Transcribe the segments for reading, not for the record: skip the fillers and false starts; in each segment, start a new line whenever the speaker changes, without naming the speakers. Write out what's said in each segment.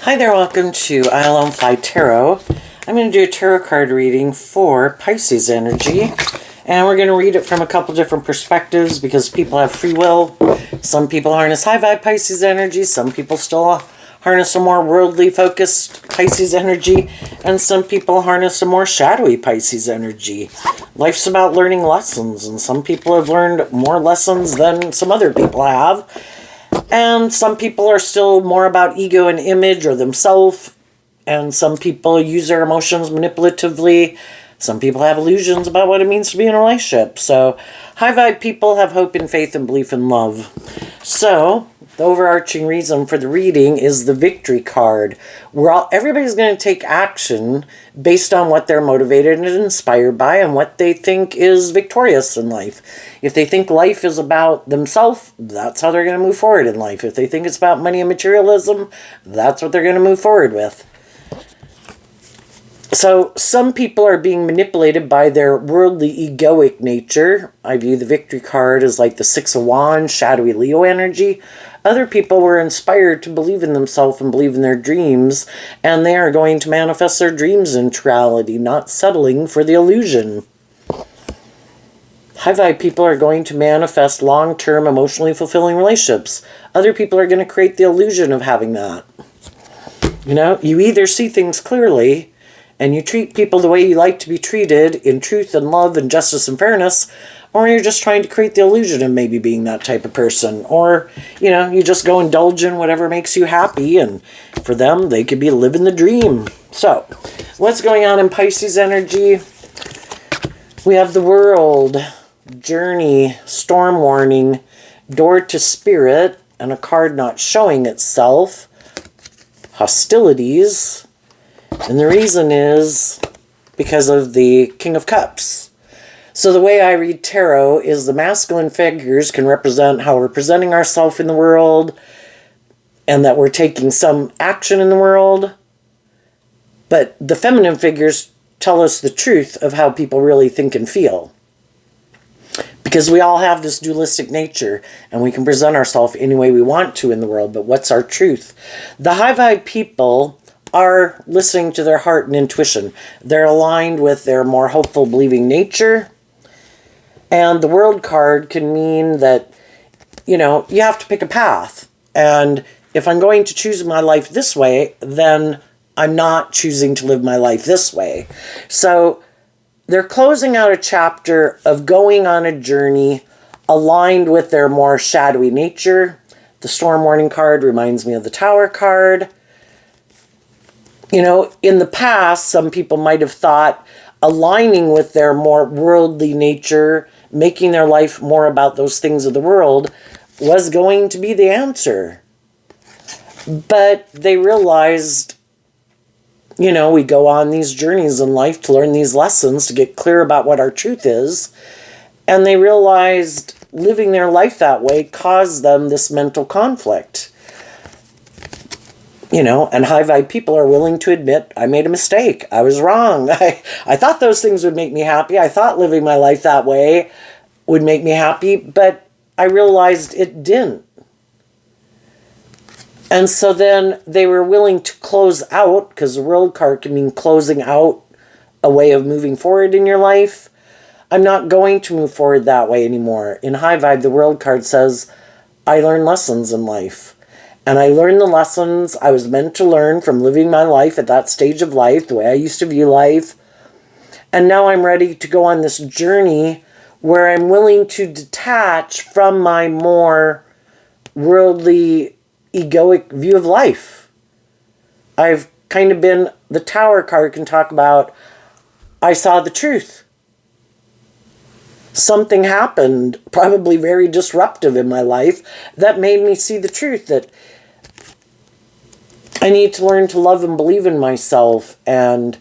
Hi there, welcome to ILM Fly Tarot. I'm going to do a tarot card reading for Pisces energy. And we're going to read it from a couple different perspectives because people have free will. Some people harness high vibe Pisces energy. Some people still harness a more worldly focused Pisces energy. And some people harness a more shadowy Pisces energy. Life's about learning lessons. And some people have learned more lessons than some other people have. And some people are still more about ego and image or themselves. And some people use their emotions manipulatively. Some people have illusions about what it means to be in a relationship. So high vibe people have hope and faith and belief in love. So the overarching reason for the reading is the victory card. Everybody's going to take action based on what they're motivated and inspired by and what they think is victorious in life. If they think life is about themselves, that's how they're going to move forward in life. If they think it's about money and materialism, that's what they're going to move forward with. So some people are being manipulated by their worldly egoic nature. I view the victory card as like the Six of Wands, shadowy Leo energy. Other people were inspired to believe in themselves and believe in their dreams, and they are going to manifest their dreams into reality, not settling for the illusion. High vibe people are going to manifest long-term, emotionally fulfilling relationships. Other people are going to create the illusion of having that. You know, you either see things clearly and you treat people the way you like to be treated in truth and love and justice and fairness, or you're just trying to create the illusion of maybe being that type of person. Or, you know, you just go indulge in whatever makes you happy, and for them, they could be living the dream. So, what's going on in Pisces energy? We have the World, Journey, Storm Warning, Door to Spirit, and a card not showing itself, Hostilities. And the reason is because of the King of Cups. So the way I read tarot is the masculine figures can represent how we're presenting ourselves in the world and that we're taking some action in the world. But the feminine figures tell us the truth of how people really think and feel. Because we all have this dualistic nature and we can present ourselves any way we want to in the world, but what's our truth? The high vibe people are listening to their heart and intuition. They're aligned with their more hopeful, believing nature. And the World card can mean that, you know, you have to pick a path. And if I'm going to choose my life this way, then I'm not choosing to live my life this way. So they're closing out a chapter of going on a journey aligned with their more shadowy nature. The Storm Warning card reminds me of the Tower card. You know, in the past, some people might have thought aligning with their more worldly nature, making their life more about those things of the world, was going to be the answer. But they realized, you know, we go on these journeys in life to learn these lessons, to get clear about what our truth is. And they realized living their life that way caused them this mental conflict. You know, and high vibe people are willing to admit, I made a mistake. I was wrong. I thought those things would make me happy. I thought living my life that way would make me happy, but I realized it didn't. And so then they were willing to close out, because the World card can mean closing out a way of moving forward in your life. I'm not going to move forward that way anymore. In high vibe, the World card says, I learned lessons in life. And I learned the lessons I was meant to learn from living my life at that stage of life, the way I used to view life. And now I'm ready to go on this journey where I'm willing to detach from my more worldly, egoic view of life. I've kind of been, the Tower card can talk about, I saw the truth. Something happened, probably very disruptive in my life, that made me see the truth, that I need to learn to love and believe in myself and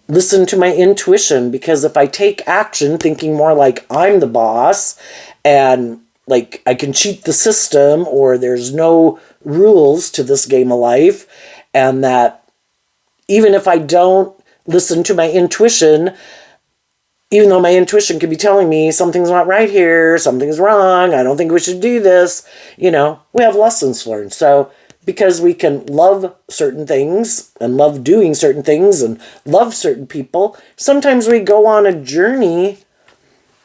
listen to my intuition, because if I take action thinking more like I'm the boss and like I can cheat the system or there's no rules to this game of life, and that even if I don't listen to my intuition, even though my intuition could be telling me something's not right here, something's wrong, I don't think we should do this, you know, we have lessons learned. So because we can love certain things and love doing certain things and love certain people, sometimes we go on a journey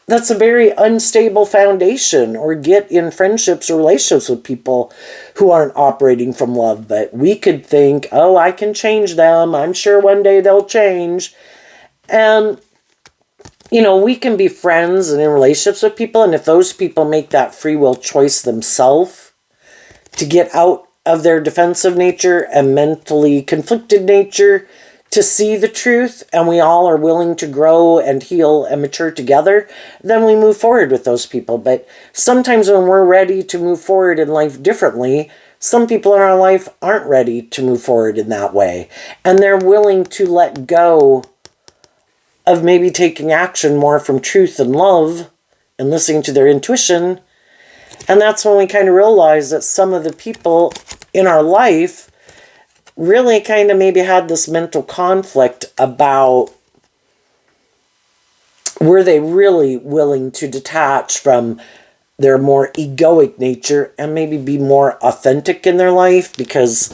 that's a very unstable foundation, or get in friendships or relationships with people who aren't operating from love. But we could think, oh, I can change them. I'm sure one day they'll change. And, we can be friends and in relationships with people. And if those people make that free will choice themselves to get out of their defensive nature and mentally conflicted nature to see the truth, and we all are willing to grow and heal and mature together, then we move forward with those people. But sometimes when we're ready to move forward in life differently, some people in our life aren't ready to move forward in that way. And they're willing to let go of maybe taking action more from truth and love and listening to their intuition. And that's when we kind of realize that some of the people in our life really kind of maybe had this mental conflict about, were they really willing to detach from their more egoic nature and maybe be more authentic in their life? Because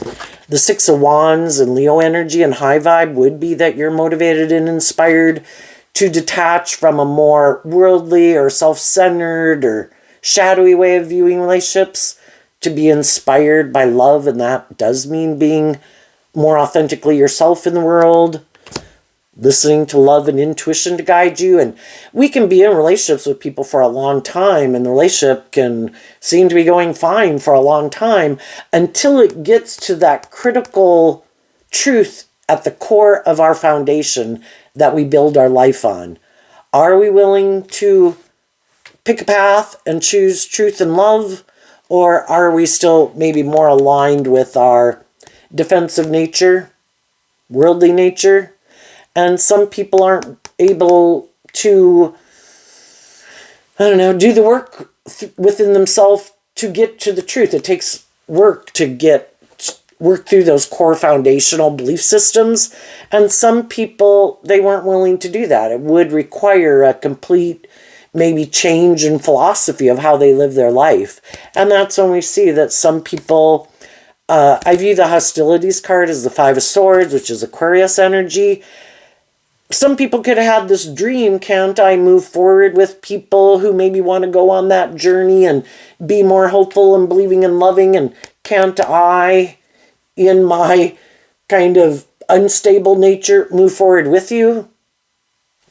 the Six of Wands and Leo energy and high vibe would be that you're motivated and inspired to detach from a more worldly or self-centered or shadowy way of viewing relationships, to be inspired by love. And that does mean being more authentically yourself in the world, listening to love and intuition to guide you. And we can be in relationships with people for a long time, and the relationship can seem to be going fine for a long time until it gets to that critical truth at the core of our foundation that we build our life on. Are we willing to pick a path and choose truth and love, or are we still maybe more aligned with our defensive nature, worldly nature? And some people aren't able to, do the work within themselves to get to the truth. It takes work to work through those core foundational belief systems. And some people, they weren't willing to do that. It would require a complete maybe change in philosophy of how they live their life. And that's when we see that some people, I view the hostilities card as the Five of Swords, which is Aquarius energy. Some people could have had this dream, can't I move forward with people who maybe want to go on that journey and be more hopeful and believing and loving, and can't I, in my kind of unstable nature, move forward with you?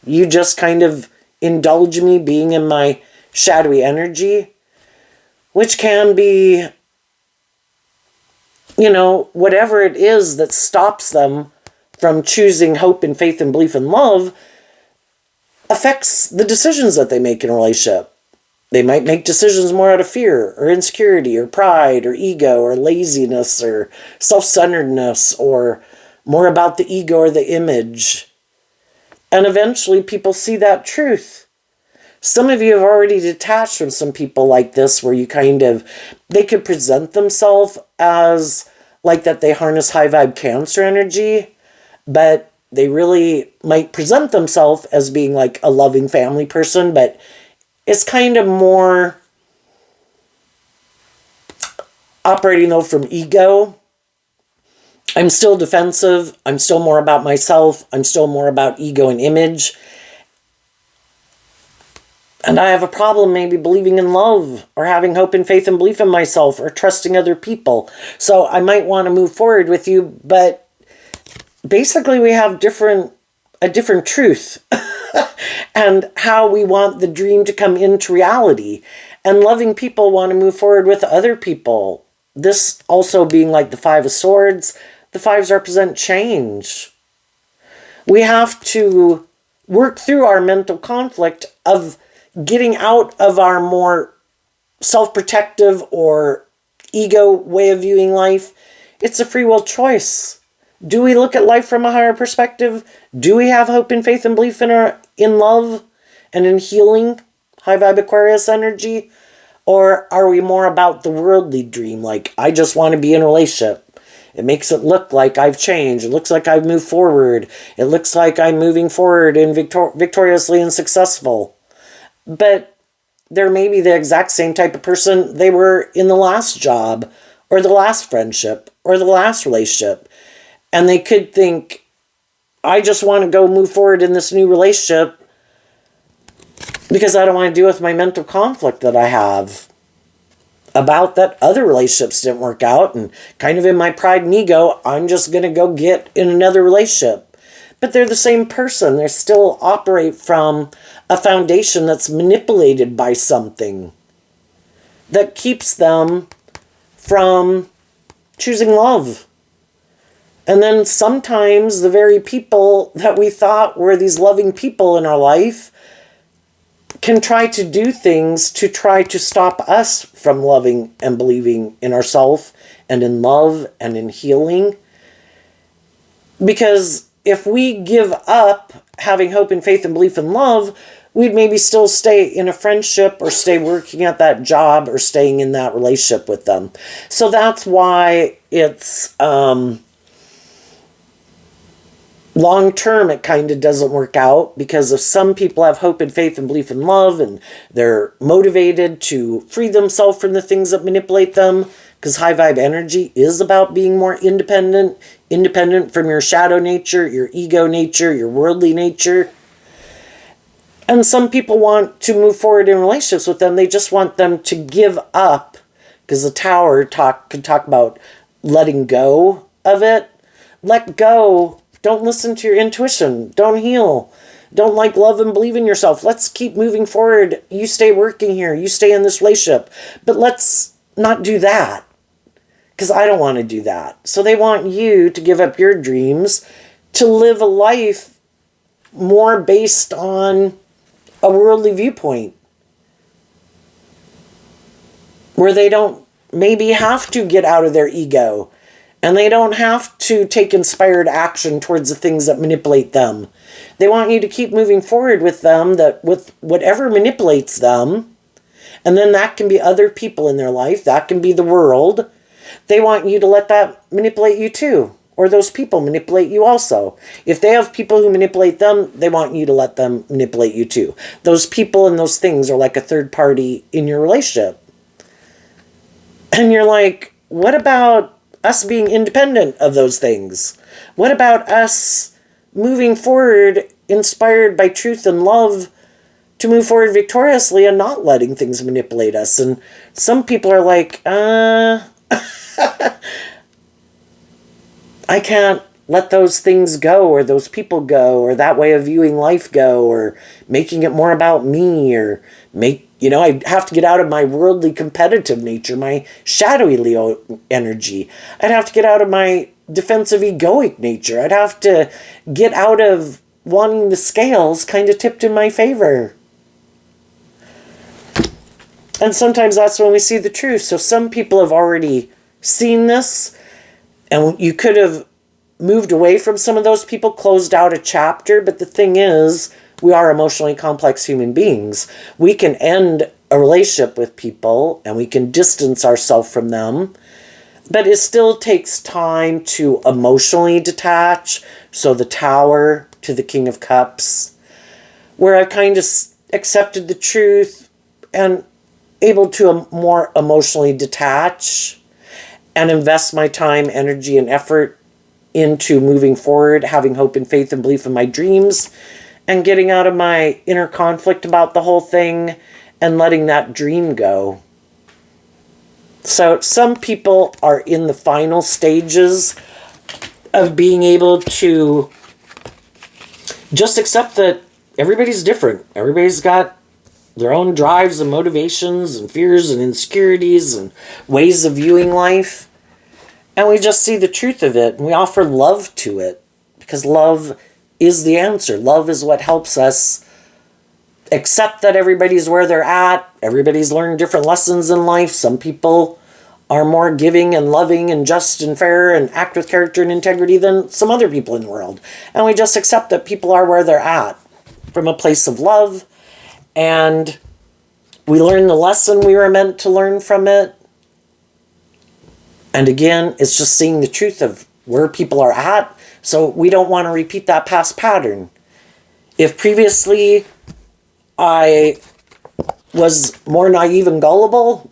You just kind of indulge me being in my shadowy energy, which can be, whatever it is that stops them from choosing hope and faith and belief and love, affects the decisions that they make in a relationship. They might make decisions more out of fear or insecurity or pride or ego or laziness or self-centeredness, or more about the ego or the image. And eventually people see that truth. Some of you have already detached from some people like this, where they could present themselves as like that they harness high vibe Cancer energy, but they really might present themselves as being like a loving family person, but it's kind of more operating though from ego. I'm still defensive. I'm still more about myself. I'm still more about ego and image. And I have a problem maybe believing in love, or having hope and faith and belief in myself, or trusting other people. So I might want to move forward with you, but basically we have a different truth and how we want the dream to come into reality. And loving people want to move forward with other people. This also being like the Five of Swords. The fives represent change. We have to work through our mental conflict of getting out of our more self-protective or ego way of viewing life. It's a free will choice. Do we look at life from a higher perspective? Do we have hope and faith and belief in love and in healing, high vibe Aquarius energy? Or are we more about the worldly dream, like I just want to be in a relationship? It makes it look like I've changed. It looks like I've moved forward. It looks like I'm moving forward and victoriously and successful. But they're maybe the exact same type of person they were in the last job, or the last friendship or the last relationship. And they could think, I just want to go move forward in this new relationship because I don't want to deal with my mental conflict that I have about that other relationships didn't work out, and kind of in my pride and ego, I'm just going to go get in another relationship. But they're the same person. They still operate from a foundation that's manipulated by something that keeps them from choosing love. And then sometimes the very people that we thought were these loving people in our life can try to do things to try to stop us from loving and believing in ourselves and in love and in healing. Because if we give up having hope and faith and belief in love, we'd maybe still stay in a friendship or stay working at that job or staying in that relationship with them. So that's why it's long term, it kind of doesn't work out, because if some people have hope and faith and belief in love and they're motivated to free themselves from the things that manipulate them, because high vibe energy is about being more independent from your shadow nature, your ego nature, your worldly nature. And some people want to move forward in relationships with them. They just want them to give up, because the Tower can talk about letting go of it. Let go. Don't listen to your intuition. Don't heal. Don't love and believe in yourself. Let's keep moving forward. You stay working here. You stay in this relationship. But let's not do that, because I don't want to do that. So they want you to give up your dreams to live a life more based on a worldly viewpoint, where they don't maybe have to get out of their ego. And they don't have to take inspired action towards the things that manipulate them. They want you to keep moving forward with them, with whatever manipulates them. And then that can be other people in their life. That can be the world. They want you to let that manipulate you too. Or those people manipulate you also. If they have people who manipulate them, they want you to let them manipulate you too. Those people and those things are like a third party in your relationship. And you're like, what about us being independent of those things? What about us moving forward inspired by truth and love to move forward victoriously and not letting things manipulate us? And some people are like, I can't let those things go, or those people go, or that way of viewing life go, or making it more about me, or I have to get out of my worldly competitive nature, my shadowy Leo energy. I'd have to get out of my defensive egoic nature. I'd have to get out of wanting the scales kind of tipped in my favor. And sometimes that's when we see the truth. So some people have already seen this, and you could have moved away from some of those people, closed out a chapter. But the thing is, we are emotionally complex human beings. We can end a relationship with people and we can distance ourselves from them, but it still takes time to emotionally detach. So the Tower to the King of Cups, where I've kind of accepted the truth and able to more emotionally detach and invest my time, energy, and effort into moving forward, having hope and faith and belief in my dreams, and getting out of my inner conflict about the whole thing and letting that dream go. So some people are in the final stages of being able to just accept that everybody's different. Everybody's got their own drives and motivations and fears and insecurities and ways of viewing life. And we just see the truth of it, and we offer love to it, because love is the answer. Love is what helps us accept that everybody's where they're at. Everybody's learned different lessons in life. Some people are more giving and loving and just and fair and act with character and integrity than some other people in the world. And we just accept that people are where they're at from a place of love. And we learn the lesson we were meant to learn from it. And again, it's just seeing the truth of where people are at. So we don't want to repeat that past pattern. If previously I was more naive and gullible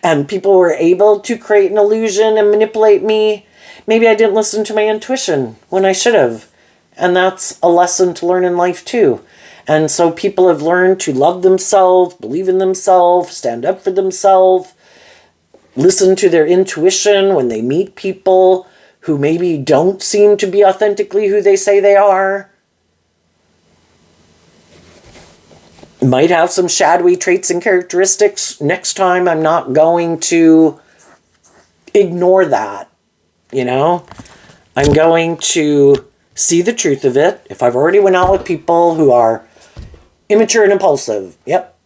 and people were able to create an illusion and manipulate me. Maybe I didn't listen to my intuition when I should have. And that's a lesson to learn in life too. And so people have learned to love themselves, believe in themselves, stand up for themselves, listen to their intuition when they meet people who maybe don't seem to be authentically who they say they are. Might have some shadowy traits and characteristics. Next time, I'm not going to ignore that, you know? I'm going to see the truth of it. If I've already went out with people who are immature and impulsive, yep.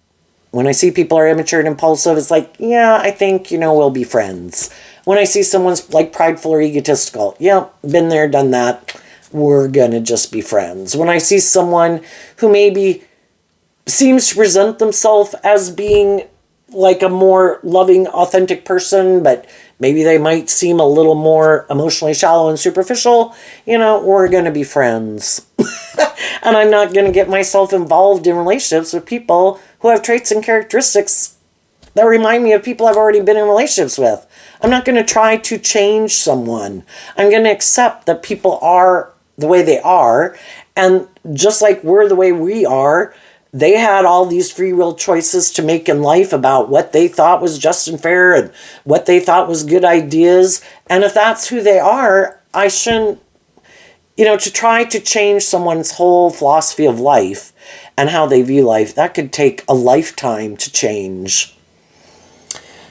When I see people are immature and impulsive, it's like, yeah, I think, we'll be friends. When I see someone's like prideful or egotistical, yep, been there, done that, we're gonna just be friends. When I see someone who maybe seems to present themselves as being like a more loving, authentic person, but maybe they might seem a little more emotionally shallow and superficial, we're going to be friends. And I'm not going to get myself involved in relationships with people who have traits and characteristics that remind me of people I've already been in relationships with. I'm not going to try to change someone. I'm going to accept that people are the way they are, and just like we're the way we are, they had all these free will choices to make in life about what they thought was just and fair and what they thought was good ideas. And if that's who they are, I shouldn't, to try to change someone's whole philosophy of life and how they view life, that could take a lifetime to change.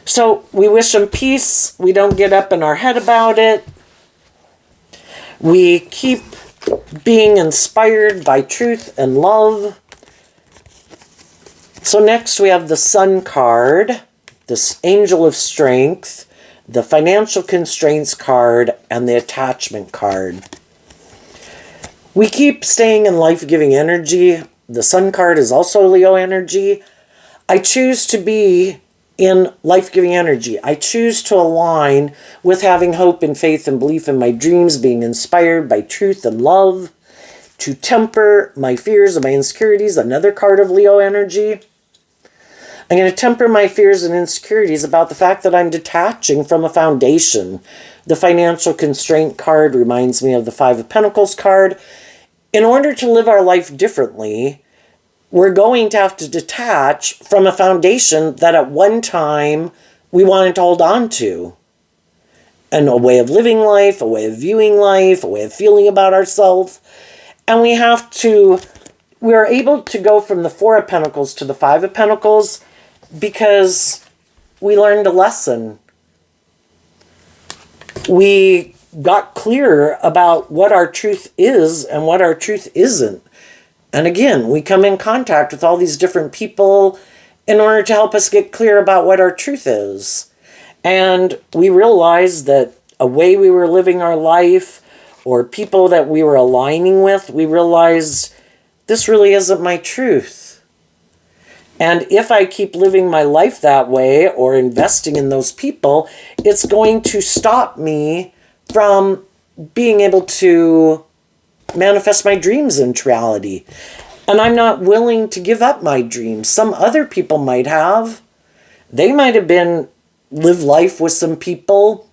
So we wish them peace. We don't get up in our head about it. We keep being inspired by truth and love. So next we have the Sun card, this Angel of Strength, the Financial Constraints card, and the Attachment card. We keep staying in life-giving energy. The Sun card is also Leo energy. I choose to be in life-giving energy. I choose to align with having hope and faith and belief in my dreams, being inspired by truth and love, to temper my fears and my insecurities, another card of Leo energy. I'm going to temper my fears and insecurities about the fact that I'm detaching from a foundation. The Financial Constraint card reminds me of the Five of Pentacles card. In order to live our life differently, we're going to have to detach from a foundation that at one time we wanted to hold on to. And a way of living life, a way of viewing life, a way of feeling about ourselves. And we are able to go from the Four of Pentacles to the Five of Pentacles because we learned a lesson. We got clear about what our truth is and what our truth isn't. And again, we come in contact with all these different people in order to help us get clear about what our truth is. And we realized that a way we were living our life or people that we were aligning with, we realized this really isn't my truth. And if I keep living my life that way or investing in those people, it's going to stop me from being able to manifest my dreams into reality. And I'm not willing to give up my dreams. Some other people might have. They might have lived life with some people,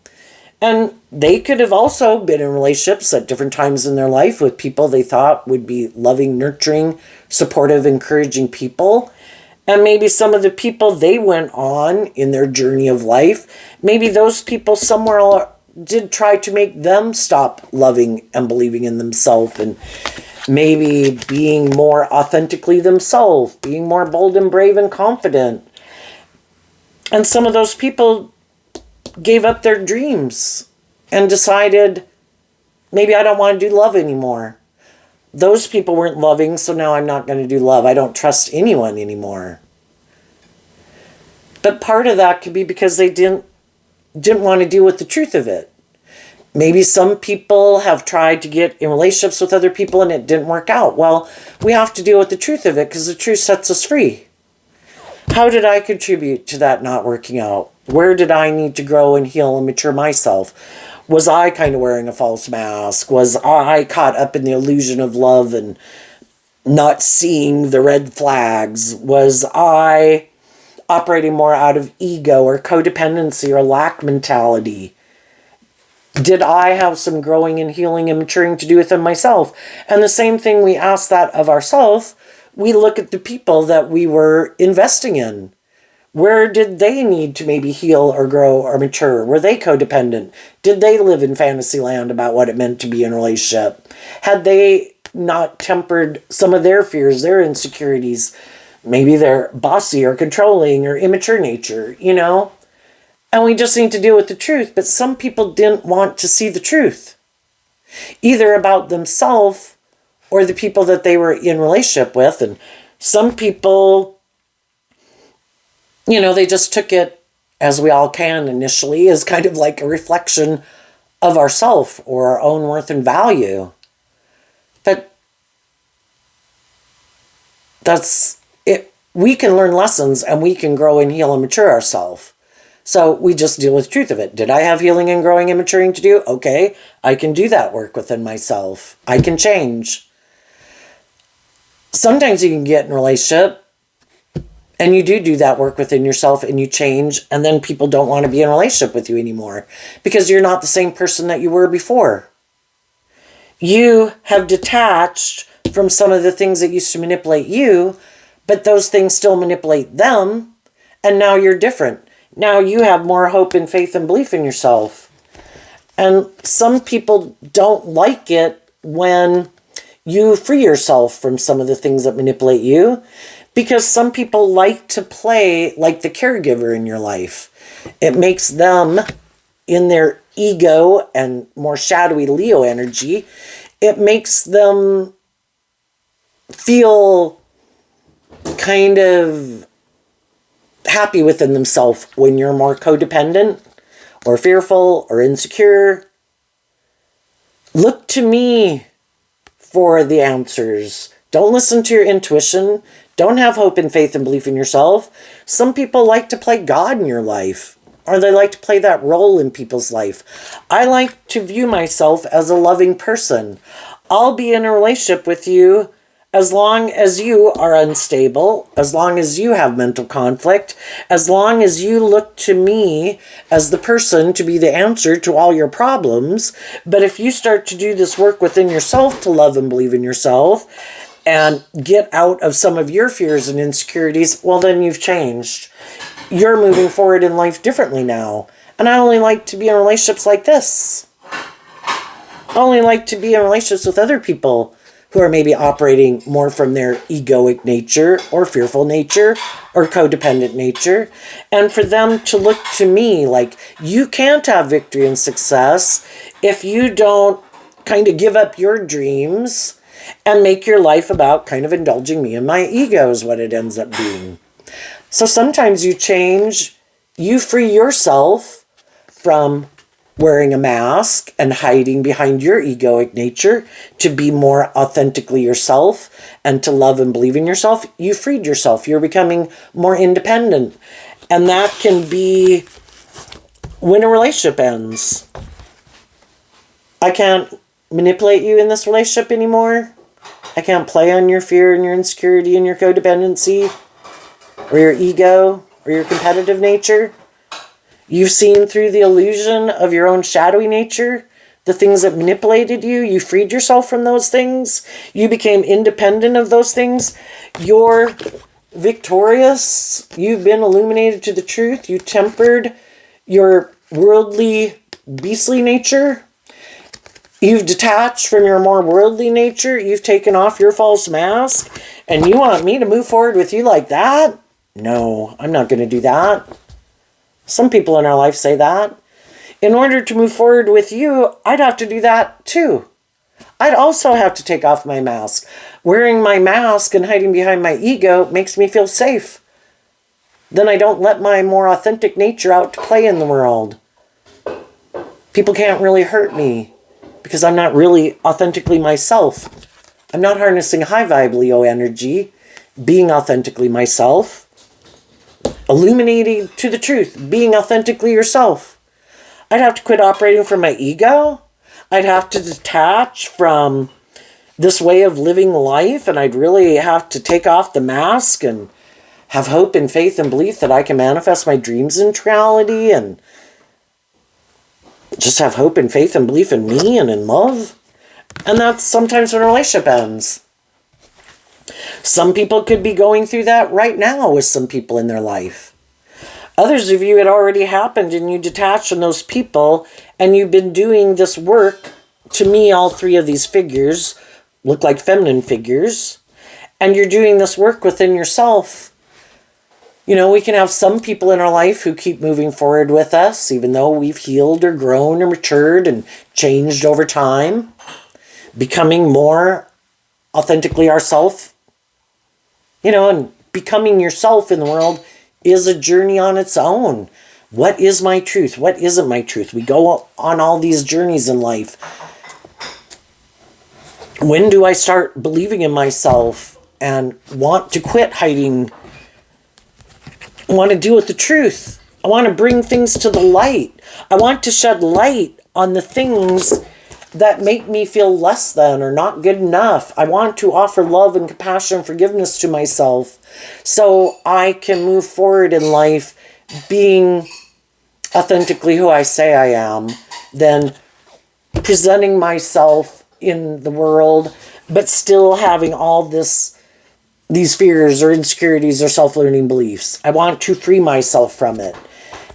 and they could have also been in relationships at different times in their life with people they thought would be loving, nurturing, supportive, encouraging people. And maybe some of the people they went on in their journey of life, maybe those people somewhere did try to make them stop loving and believing in themselves and maybe being more authentically themselves, being more bold and brave and confident. And some of those people gave up their dreams and decided, maybe I don't want to do love anymore. Those people weren't loving, so now I'm not going to do love. I don't trust anyone anymore. But part of that could be because they didn't want to deal with the truth of it. Maybe some people have tried to get in relationships with other people and it didn't work out. Well, we have to deal with the truth of it because the truth sets us free. How did I contribute to that not working out? Where did I need to grow and heal and mature myself? Was I kind of wearing a false mask? Was I caught up in the illusion of love and not seeing the red flags? Was I operating more out of ego or codependency or lack mentality? Did I have some growing and healing and maturing to do within myself? And the same thing, we ask that of ourselves. We look at the people that we were investing in. Where did they need to maybe heal or grow or mature? Were they codependent? Did they live in fantasy land about what it meant to be in a relationship? Had they not tempered some of their fears, their insecurities, maybe their bossy or controlling or immature nature, you know? And we just need to deal with the truth. But some people didn't want to see the truth, either about themselves or the people that they were in relationship with. And some people, you know, they just took it, as we all can initially, as kind of like a reflection of ourself or our own worth and value. But that's it. We can learn lessons and we can grow and heal and mature ourselves. So we just deal with the truth of it. Did I have healing and growing and maturing to do? Okay, I can do that work within myself. I can change. Sometimes you can get in a relationship and you do that work within yourself and you change, and then people don't want to be in a relationship with you anymore because you're not the same person that you were before. You have detached from some of the things that used to manipulate you, but those things still manipulate them, and now you're different. Now you have more hope and faith and belief in yourself. And some people don't like it when you free yourself from some of the things that manipulate you, because some people like to play like the caregiver in your life. It makes them, in their ego and more shadowy Leo energy, it makes them feel kind of happy within themselves when you're more codependent or fearful or insecure. Look to me for the answers. Don't listen to your intuition. Don't have hope and faith and belief in yourself. Some people like to play God in your life, or they like to play that role in people's life. I like to view myself as a loving person. I'll be in a relationship with you as long as you are unstable, as long as you have mental conflict, as long as you look to me as the person to be the answer to all your problems. But if you start to do this work within yourself to love and believe in yourself and get out of some of your fears and insecurities, well, then you've changed. You're moving forward in life differently now. And I only like to be in relationships like this. I only like to be in relationships with other people who are maybe operating more from their egoic nature or fearful nature or codependent nature. And for them to look to me like, you can't have victory and success if you don't kind of give up your dreams and make your life about kind of indulging me and my ego is what it ends up being. So sometimes you change, you free yourself from wearing a mask and hiding behind your egoic nature to be more authentically yourself and to love and believe in yourself. You freed yourself. You're becoming more independent. And that can be when a relationship ends. I can't manipulate you in this relationship anymore. I can't play on your fear and your insecurity and your codependency or your ego or your competitive nature. You've seen through the illusion of your own shadowy nature, the things that manipulated you. You freed yourself from those things. You became independent of those things. You're victorious. You've been illuminated to the truth. You tempered your worldly, beastly nature. You've detached from your more worldly nature. You've taken off your false mask. And you want me to move forward with you like that? No, I'm not going to do that. Some people in our life say that. In order to move forward with you, I'd have to do that too. I'd also have to take off my mask. Wearing my mask and hiding behind my ego makes me feel safe. Then I don't let my more authentic nature out to play in the world. People can't really hurt me because I'm not really authentically myself. I'm not harnessing high vibe Leo energy, being authentically myself. Illuminating to the truth, being authentically yourself. I'd have to quit operating from my ego. I'd have to detach from this way of living life, and I'd really have to take off the mask and have hope and faith and belief that I can manifest my dreams into reality, and just have hope and faith and belief in me and in love. And that's sometimes when a relationship ends. Some people could be going through that right now with some people in their life. Others of you, it already happened and you detached from those people, and you've been doing this work. To me, all three of these figures look like feminine figures, and you're doing this work within yourself. You know, we can have some people in our life who keep moving forward with us, even though we've healed or grown or matured and changed over time, becoming more authentically ourselves. You know, and becoming yourself in the world is a journey on its own. What is my truth? What isn't my truth? We go on all these journeys in life. When do I start believing in myself and want to quit hiding? I want to deal with the truth. I want to bring things to the light. I want to shed light on the things that make me feel less than or not good enough. I want to offer love and compassion and forgiveness to myself so I can move forward in life being authentically who I say I am, then presenting myself in the world, but still having all these fears or insecurities or self-limiting beliefs. I want to free myself from it.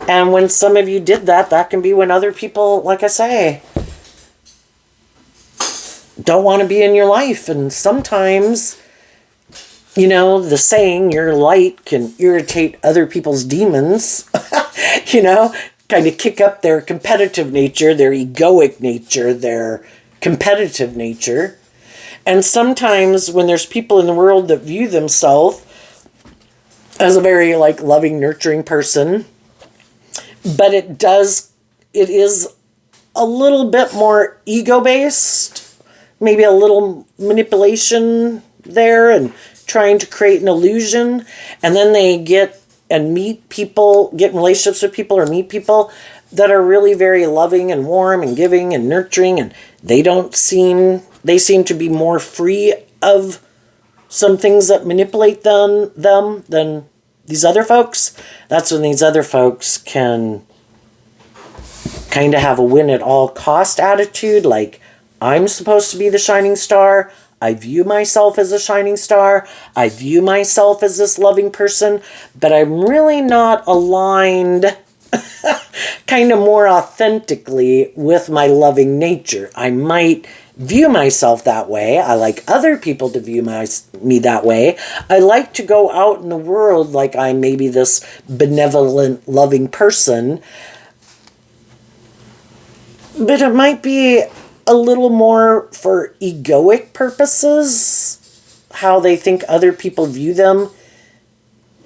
And when some of you did that, that can be when other people, like I say, don't want to be in your life. And sometimes, you know, the saying, your light can irritate other people's demons, you know, kind of kick up their competitive nature, their egoic nature, their competitive nature. And sometimes when there's people in the world that view themselves as a very loving, nurturing person, but it is a little bit more ego-based, maybe a little manipulation there and trying to create an illusion. And then they get in relationships with people or meet people that are really very loving and warm and giving and nurturing, and they seem to be more free of some things that manipulate them than these other folks. That's when these other folks can kind of have a win at all cost attitude, like, I'm supposed to be the shining star. I view myself as a shining star. I view myself as this loving person, but I'm really not aligned kind of more authentically with my loving nature. I might view myself that way. I like other people to view me that way. I like to go out in the world like I'm maybe this benevolent, loving person, but it might be a little more for egoic purposes. How they think other people view them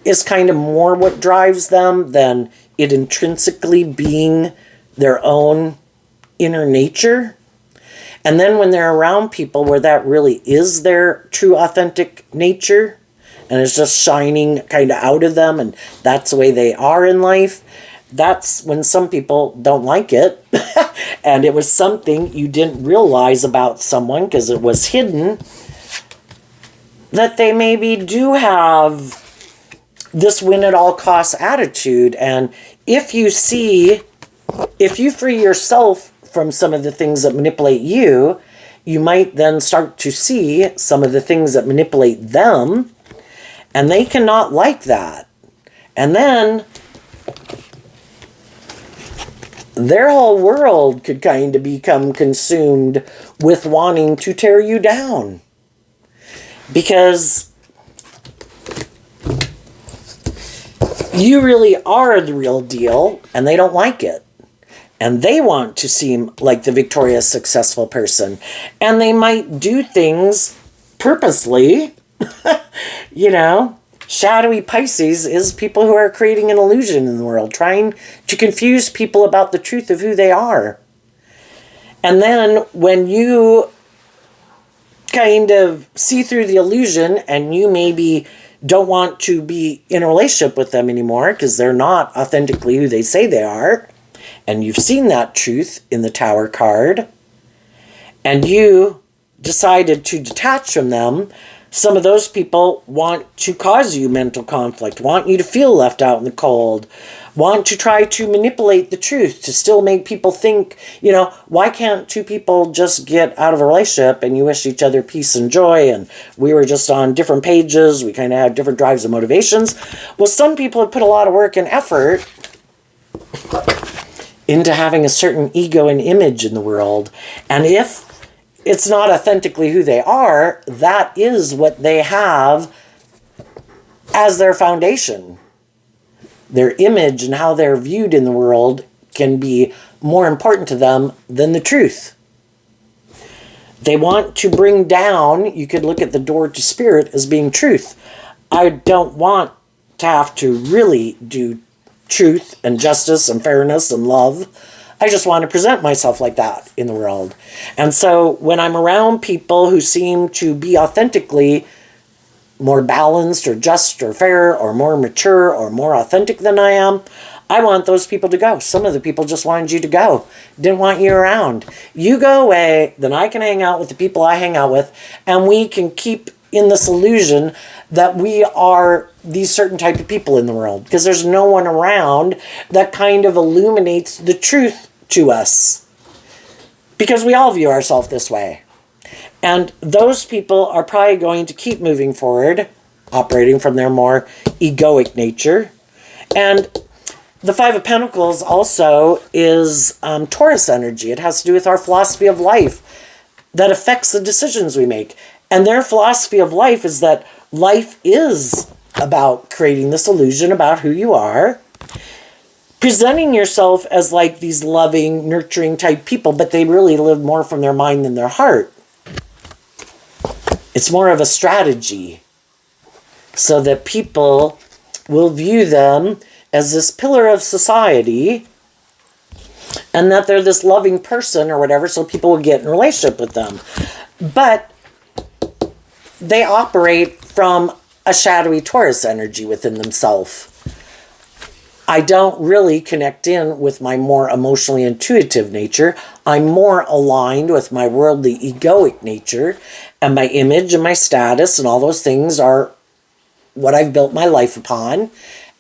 is kind of more what drives them than it intrinsically being their own inner nature. And then when they're around people where that really is their true authentic nature and it's just shining kind of out of them and that's the way they are in life, that's when some people don't like it. And it was something you didn't realize about someone because it was hidden, that they maybe do have this win at all costs attitude. And if you free yourself from some of the things that manipulate you, you might then start to see some of the things that manipulate them, and they cannot like that. And then their whole world could kind of become consumed with wanting to tear you down. Because you really are the real deal, and they don't like it. And they want to seem like the victorious, successful person. And they might do things purposely. You know, shadowy Pisces is people who are creating an illusion in the world, trying to confuse people about the truth of who they are. And then when you kind of see through the illusion and you maybe don't want to be in a relationship with them anymore because they're not authentically who they say they are, and you've seen that truth in the Tower card, and you decided to detach from them, Some of those people want to cause you mental conflict, want you to feel left out in the cold, want to try to manipulate the truth to still make people think, why can't two people just get out of a relationship and you wish each other peace and joy and we were just on different pages, we kind of had different drives and motivations. Well, some people have put a lot of work and effort into having a certain ego and image in the world. And if it's not authentically who they are, that is what they have as their foundation. Their image and how they're viewed in the world can be more important to them than the truth. They want to bring down, you could look at the door to spirit as being truth. I don't want to have to really do truth and justice and fairness and love. I just want to present myself like that in the world. And so when I'm around people who seem to be authentically more balanced or just or fair or more mature or more authentic than I am, I want those people to go. Some of the people just wanted you to go, didn't want you around. You go away, then I can hang out with the people I hang out with, and we can keep in this illusion that we are these certain type of people in the world, because there's no one around that kind of illuminates the truth to us, because we all view ourselves this way. And those people are probably going to keep moving forward, operating from their more egoic nature. And the Five of Pentacles also is Taurus energy. It has to do with our philosophy of life that affects the decisions we make. And their philosophy of life is that life is about creating this illusion about who you are, presenting yourself as like these loving, nurturing type people, but they really live more from their mind than their heart. It's more of a strategy so that people will view them as this pillar of society and that they're this loving person or whatever, so people will get in a relationship with them. But they operate from a shadowy Taurus energy within themselves. I don't really connect in with my more emotionally intuitive nature. I'm more aligned with my worldly egoic nature, and my image and my status and all those things are what I've built my life upon,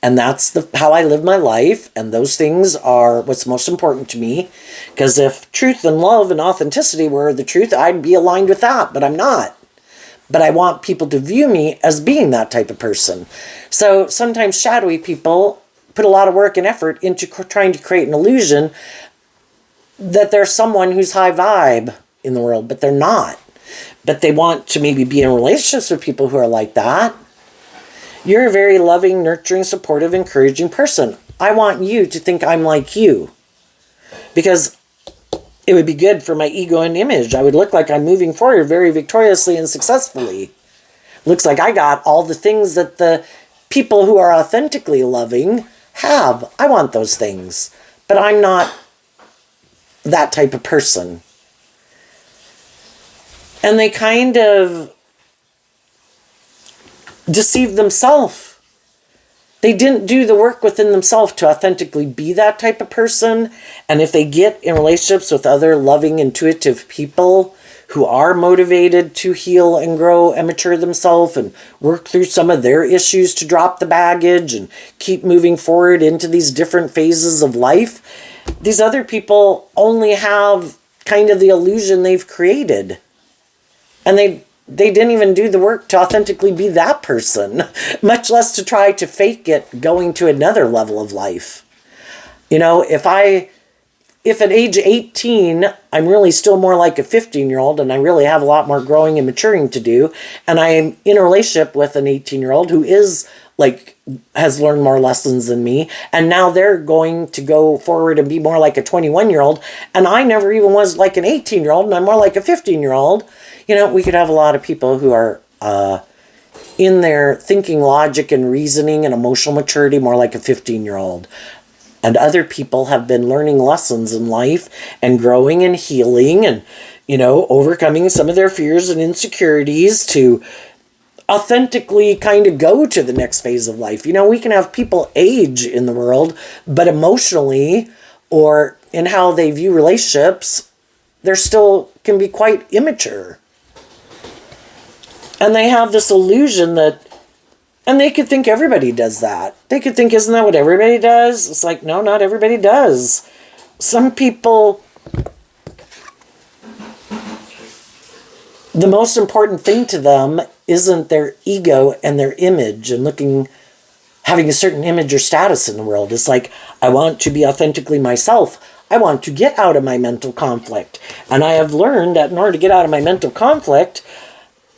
and that's how I live my life, and those things are what's most important to me, because if truth and love and authenticity were the truth, I'd be aligned with that, but I'm not. But I want people to view me as being that type of person. So sometimes shadowy people put a lot of work and effort into trying to create an illusion that they're someone who's high vibe in the world, but they're not. But they want to maybe be in relationships with people who are like that. You're a very loving, nurturing, supportive, encouraging person. I want you to think I'm like you, because it would be good for my ego and image. I would look like I'm moving forward very victoriously and successfully. Looks like I got all the things that the people who are authentically loving have. I want those things, but I'm not that type of person. And they kind of deceive themselves. They didn't do the work within themselves to authentically be that type of person. And if they get in relationships with other loving, intuitive people who are motivated to heal and grow and mature themselves and work through some of their issues to drop the baggage and keep moving forward into these different phases of life, these other people only have kind of the illusion they've created. And they didn't even do the work to authentically be that person, much less to try to fake it going to another level of life. If at age 18, I'm really still more like a 15-year-old and I really have a lot more growing and maturing to do, and I am in a relationship with an 18-year-old who has learned more lessons than me, and now they're going to go forward and be more like a 21-year-old, and I never even was like an 18-year-old, and I'm more like a 15-year-old, we could have a lot of people who are in their thinking, logic, and reasoning and emotional maturity more like a 15-year-old. And other people have been learning lessons in life and growing and healing and, overcoming some of their fears and insecurities to authentically kind of go to the next phase of life. We can have people age in the world, but emotionally or in how they view relationships, they're still can be quite immature. And they have this illusion that, and they could think everybody does that. They could think, isn't that what everybody does? It's like, no, not everybody does. Some people, the most important thing to them isn't their ego and their image and having a certain image or status in the world. It's like, I want to be authentically myself. I want to get out of my mental conflict. And I have learned that in order to get out of my mental conflict,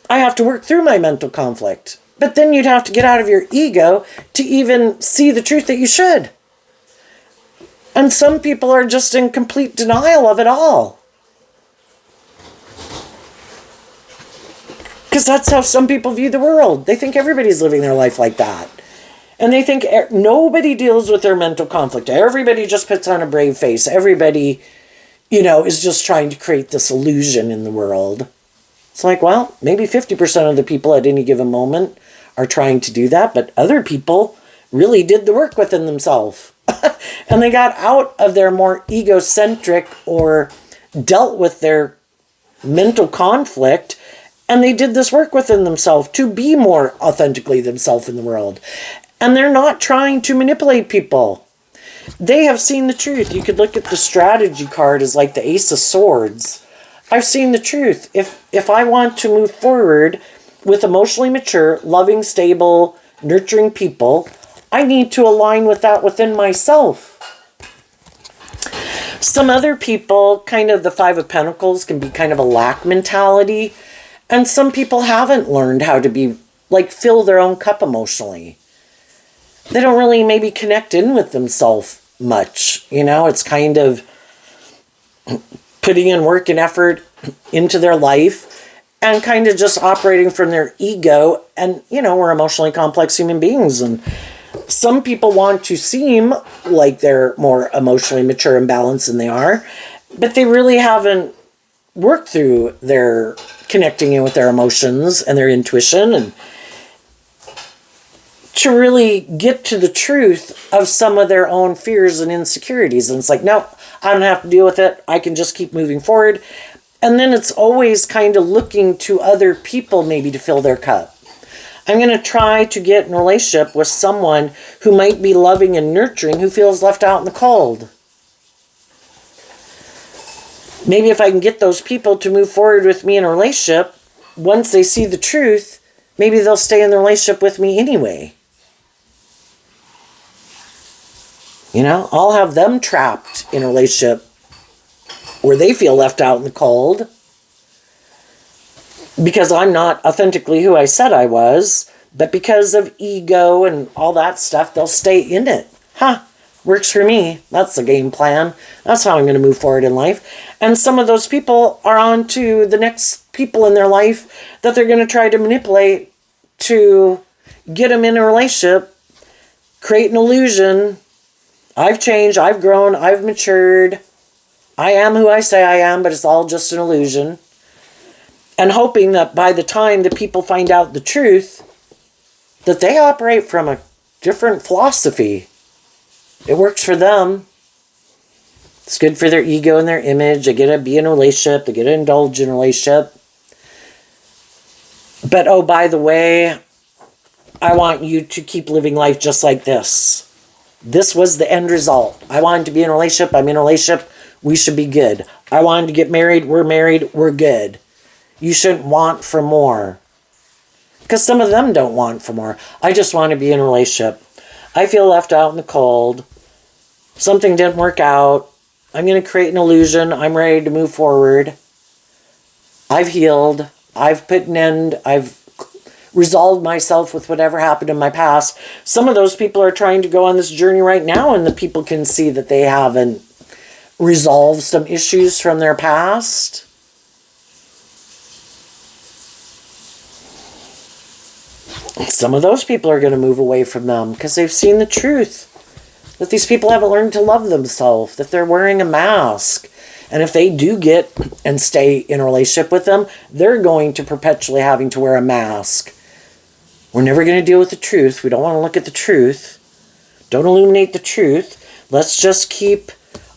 I have to work through my mental conflict. But then you'd have to get out of your ego to even see the truth that you should. And some people are just in complete denial of it all. Because that's how some people view the world. They think everybody's living their life like that. And they think nobody deals with their mental conflict. Everybody just puts on a brave face. Everybody, is just trying to create this illusion in the world. It's like, well, maybe 50% of the people at any given moment are trying to do that, but other people really did the work within themselves. And they got out of their more egocentric or dealt with their mental conflict, and they did this work within themselves to be more authentically themselves in the world. And they're not trying to manipulate people. They have seen the truth. You could look at the strategy card as like the Ace of Swords. I've seen the truth. If I want to move forward with emotionally mature, loving, stable, nurturing people, I need to align with that within myself. Some other people, kind of the Five of Pentacles, can be kind of a lack mentality. And some people haven't learned how to be, fill their own cup emotionally. They don't really maybe connect in with themselves much. It's kind of putting in work and effort into their life and kind of just operating from their ego. And, we're emotionally complex human beings. And some people want to seem like they're more emotionally mature and balanced than they are, but they really haven't worked through their connecting in with their emotions and their intuition and to really get to the truth of some of their own fears and insecurities. And it's like, no, I don't have to deal with it. I can just keep moving forward. And then it's always kind of looking to other people maybe to fill their cup. I'm going to try to get in a relationship with someone who might be loving and nurturing, who feels left out in the cold. Maybe if I can get those people to move forward with me in a relationship, once they see the truth, maybe they'll stay in the relationship with me anyway. I'll have them trapped in a relationship where they feel left out in the cold because I'm not authentically who I said I was, but because of ego and all that stuff, they'll stay in it. Works for me. That's the game plan. That's how I'm going to move forward in life. And some of those people are on to the next people in their life that they're going to try to manipulate to get them in a relationship, create an illusion. I've changed, I've grown, I've matured. I am who I say I am, but it's all just an illusion. And hoping that by the time the people find out the truth, that they operate from a different philosophy. It works for them. It's good for their ego and their image. They get to be in a relationship. They get to indulge in a relationship. But, oh, by the way, I want you to keep living life just like this. This was the end result. I wanted to be in a relationship. I'm in a relationship. We should be good. I wanted to get married. We're good. You shouldn't want for more. Because some of them don't want for more. I just want to be in a relationship. I feel left out in the cold. Something didn't work out. I'm going to create an illusion. I'm ready to move forward. I've healed. I've put an end. I've resolved myself with whatever happened in my past. Some of those people are trying to go on this journey right now, and the people can see that they haven't resolved some issues from their past. Some of those people are going to move away from them because they've seen the truth. That these people haven't learned to love themselves. That they're wearing a mask. And if they do get and stay in a relationship with them, they're going to perpetually having to wear a mask. We're never going to deal with the truth. We don't want to look at the truth. Don't illuminate the truth. Let's just keep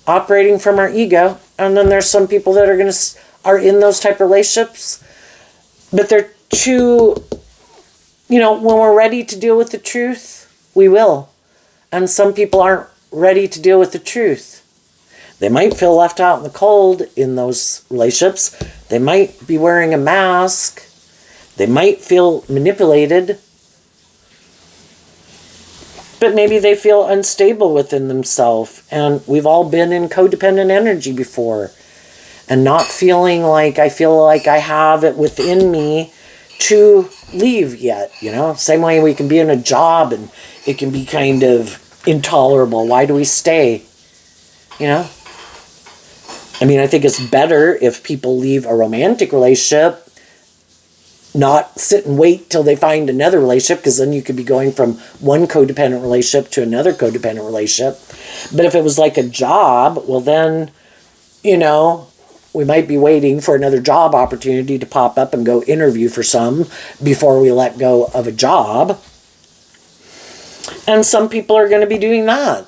operating from our ego. And then there's some people that are in those type of relationships, but they're to, when we're ready to deal with the truth, we will. And some people aren't ready to deal with the truth. They might feel left out in the cold in those relationships. They might be wearing a mask. They might feel manipulated. But maybe they feel unstable within themselves. And we've all been in codependent energy before. And not feeling like I feel like I have it within me to leave yet. Same way we can be in a job and it can be kind of intolerable. Why do we stay? I think it's better if people leave a romantic relationship, not sit and wait till they find another relationship, because then you could be going from one codependent relationship to another codependent relationship. But if it was like a job, well then, we might be waiting for another job opportunity to pop up and go interview for some before we let go of a job. And some people are going to be doing that.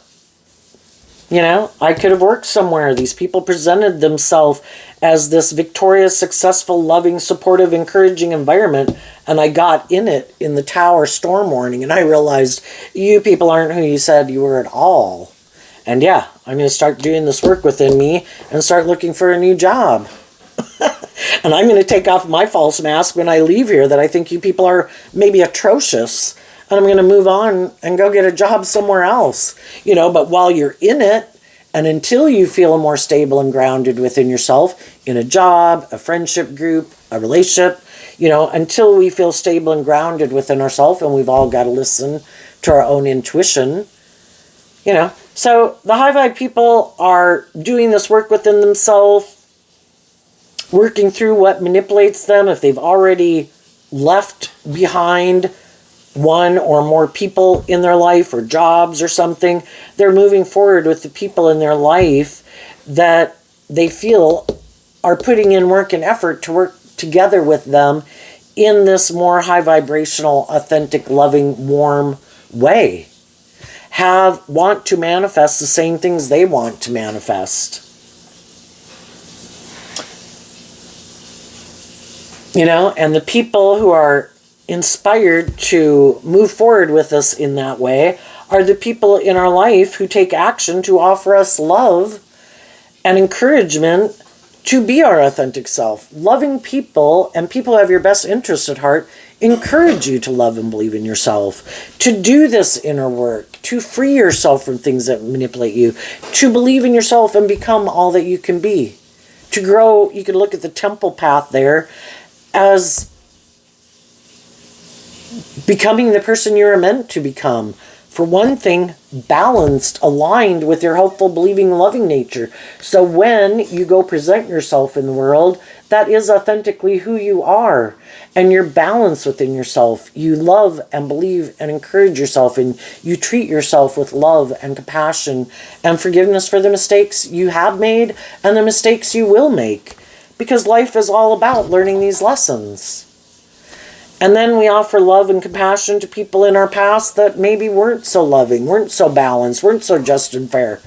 I could have worked somewhere. These people presented themselves as this victorious, successful, loving, supportive, encouraging environment. And I got in it in the tower storm warning. And I realized you people aren't who you said you were at all. And yeah, I'm going to start doing this work within me and start looking for a new job. And I'm going to take off my false mask when I leave here that I think you people are maybe atrocious. And I'm going to move on and go get a job somewhere else. But while you're in it, and until you feel more stable and grounded within yourself, in a job, a friendship group, a relationship, until we feel stable and grounded within ourselves, and we've all got to listen to our own intuition, So the high vibe people are doing this work within themselves, working through what manipulates them. If they've already left behind one or more people in their life or jobs or something, they're moving forward with the people in their life that they feel are putting in work and effort to work together with them in this more high vibrational, authentic, loving, warm way. Want to manifest the same things they want to manifest. And the people who are inspired to move forward with us in that way are the people in our life who take action to offer us love and encouragement to be our authentic self. Loving people and people who have your best interest at heart encourage you to love and believe in yourself, to do this inner work, to free yourself from things that manipulate you, to believe in yourself and become all that you can be. To grow, you can look at the temple path there as becoming the person you're meant to become. For one thing, balanced, aligned with your hopeful, believing, loving nature. So when you go present yourself in the world, that is authentically who you are. And you're balanced within yourself. You love and believe and encourage yourself, and you treat yourself with love and compassion and forgiveness for the mistakes you have made and the mistakes you will make. Because life is all about learning these lessons. And then we offer love and compassion to people in our past that maybe weren't so loving, weren't so balanced, weren't so just and fair.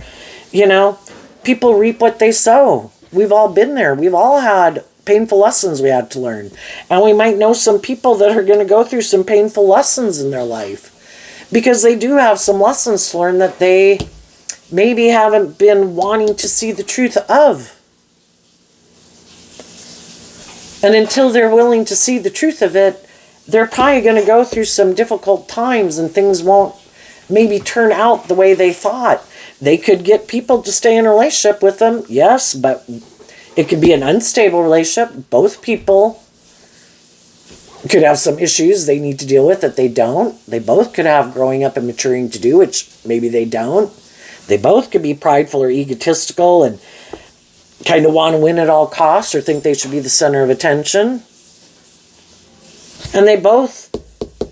People reap what they sow. We've all been there. We've all had painful lessons we had to learn. And we might know some people that are going to go through some painful lessons in their life. Because they do have some lessons to learn that they maybe haven't been wanting to see the truth of. And until they're willing to see the truth of it, they're probably going to go through some difficult times and things won't maybe turn out the way they thought. They could get people to stay in a relationship with them, yes, but it could be an unstable relationship. Both people could have some issues they need to deal with that they don't. They both could have growing up and maturing to do, which maybe they don't. They both could be prideful or egotistical and kind of want to win at all costs or think they should be the center of attention. And they both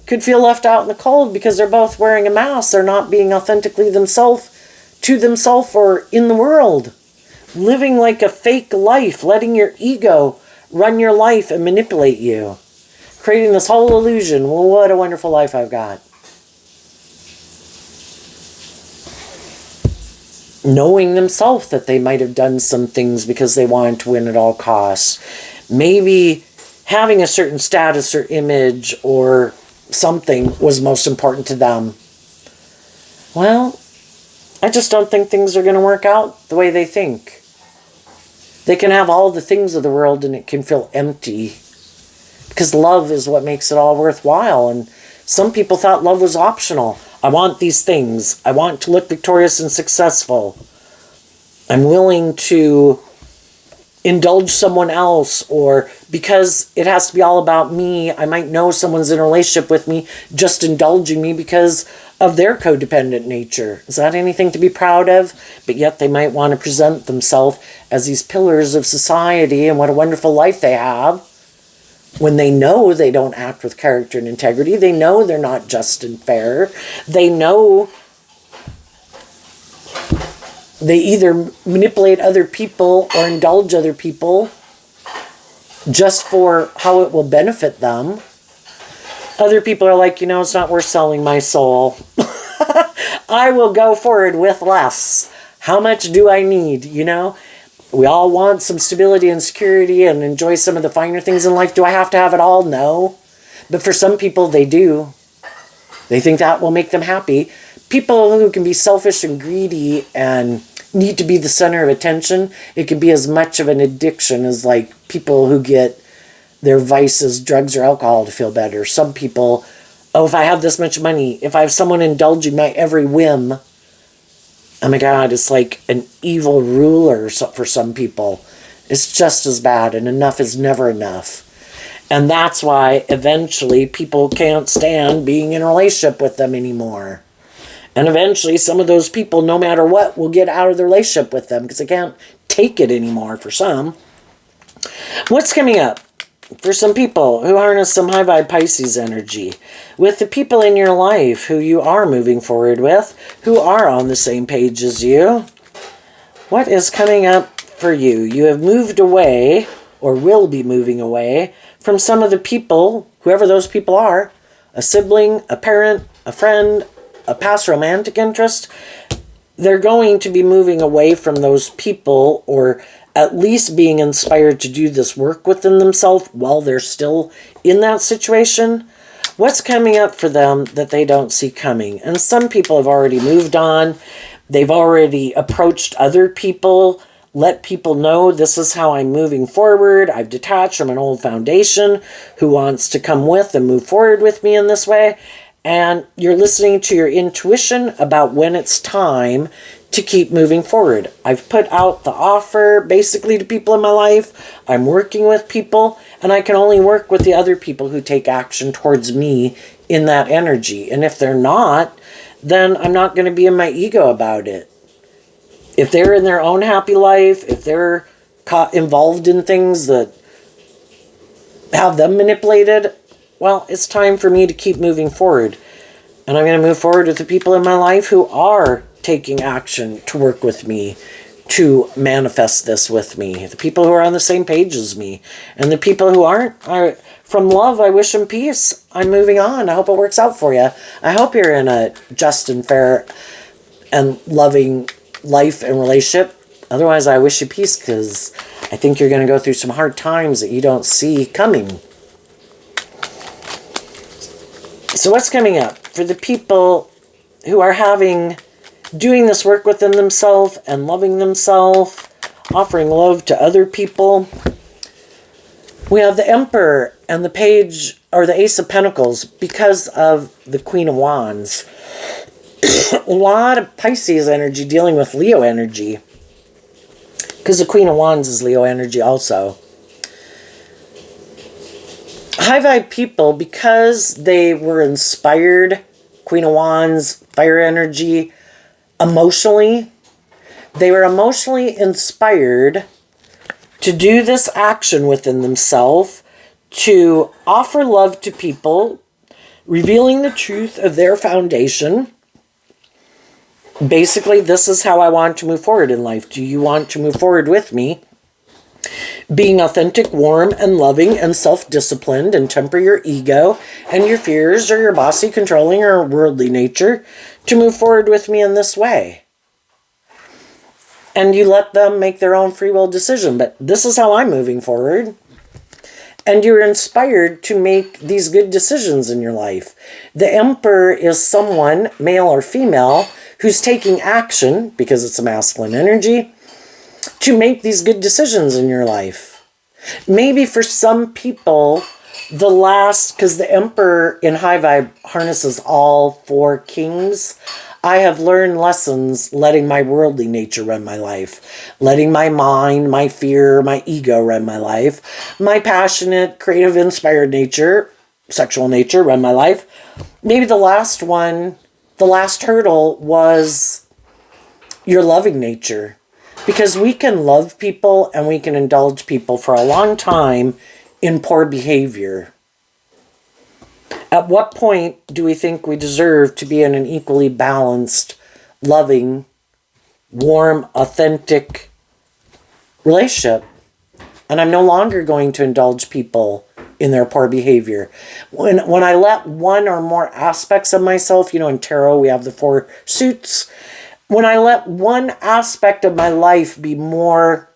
could feel left out in the cold because they're both wearing a mask. They're not being authentically themselves to themselves or in the world. Living like a fake life, letting your ego run your life and manipulate you. Creating this whole illusion. Well, what a wonderful life I've got. Knowing themselves that they might have done some things because they wanted to win at all costs. Maybe having a certain status or image or something was most important to them. Well, I just don't think things are going to work out the way they think. They can have all the things of the world and it can feel empty. Because love is what makes it all worthwhile. And some people thought love was optional. I want these things. I want to look victorious and successful. I'm willing to indulge someone else, or because it has to be all about me, I might know someone's in a relationship with me just indulging me because of their codependent nature. Is that anything to be proud of? But yet they might want to present themselves as these pillars of society and what a wonderful life they have, when they know they don't act with character and integrity. They know they're not just and fair. They know they either manipulate other people or indulge other people just for how it will benefit them. Other people are like, it's not worth selling my soul. I will go forward with less. How much do I need, We all want some stability and security and enjoy some of the finer things in life. Do I have to have it all? No. But for some people, they do. They think that will make them happy. People who can be selfish and greedy and need to be the center of attention, it can be as much of an addiction as like people who get their vices, drugs or alcohol to feel better. Some people, if I have this much money, if I have someone indulging my every whim, oh my God, it's like an evil ruler for some people. It's just as bad, and enough is never enough. And that's why eventually people can't stand being in a relationship with them anymore. And eventually some of those people, no matter what, will get out of the relationship with them because they can't take it anymore for some. What's coming up for some people who harness some high vibe Pisces energy? With the people in your life who you are moving forward with, who are on the same page as you, what is coming up for you? You have moved away, or will be moving away, from some of the people, whoever those people are, a sibling, a parent, a friend, a past romantic interest. They're going to be moving away from those people, or at least being inspired to do this work within themselves while they're still in that situation. What's coming up for them that they don't see coming? And some people have already moved on. They've already approached other people, let people know this is how I'm moving forward. I've detached from an old foundation who wants to come with and move forward with me in this way. And you're listening to your intuition about when it's time to keep moving forward. I've put out the offer basically to people in my life. I'm working with people, and I can only work with the other people who take action towards me in that energy. And if they're not, then I'm not going to be in my ego about it. If they're in their own happy life, if they're involved in things that have them manipulated, well, it's time for me to keep moving forward. And I'm going to move forward with the people in my life who are taking action to work with me, to manifest this with me. The people who are on the same page as me. And the people who aren't, from love, I wish them peace. I'm moving on. I hope it works out for you. I hope you're in a just and fair and loving life and relationship. Otherwise, I wish you peace, because I think you're going to go through some hard times that you don't see coming. So what's coming up for the people who are doing this work within themselves and loving themselves, offering love to other people? We have the Emperor and the Page, or the Ace of Pentacles, because of the Queen of Wands. A lot of Pisces energy dealing with Leo energy, because the Queen of Wands is Leo energy also. High vibe people, because they were inspired, Queen of Wands, fire energy, emotionally, they were emotionally inspired to do this action within themselves, to offer love to people, revealing the truth of their foundation. Basically, this is how I want to move forward in life. Do you want to move forward with me? Being authentic, warm, and loving, and self-disciplined, and temper your ego and your fears or your bossy, controlling, or worldly nature to move forward with me in this way. And you let them make their own free will decision. But this is how I'm moving forward. And you're inspired to make these good decisions in your life. The Emperor is someone, male or female, who's taking action, because it's a masculine energy, to make these good decisions in your life. Maybe for some people, because the Emperor in high vibe harnesses all four kings, I have learned lessons letting my worldly nature run my life, letting my mind, my fear, my ego run my life, my passionate, creative, inspired nature, sexual nature run my life. Maybe the last hurdle was your loving nature. Because we can love people and we can indulge people for a long time in poor behavior. At what point do we think we deserve to be in an equally balanced, loving, warm, authentic relationship? And I'm no longer going to indulge people in their poor behavior. When I let one or more aspects of myself, in tarot we have the 4 suits. When I let one aspect of my life be more...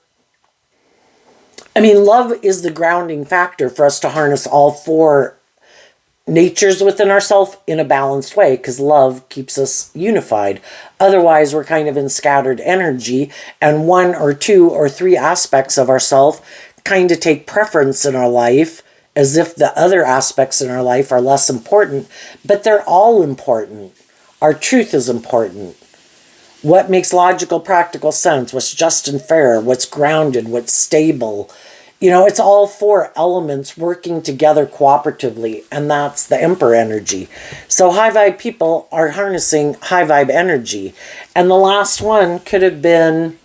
love is the grounding factor for us to harness all 4 natures within ourselves in a balanced way, because love keeps us unified. Otherwise, we're kind of in scattered energy, and 1 or 2 or 3 aspects of ourselves kind of take preference in our life, as if the other aspects in our life are less important, but they're all important. Our truth is important. What makes logical, practical sense? What's just and fair? What's grounded? What's stable? It's all 4 elements working together cooperatively, and that's the Emperor energy. So high vibe people are harnessing high vibe energy. And the last one could have been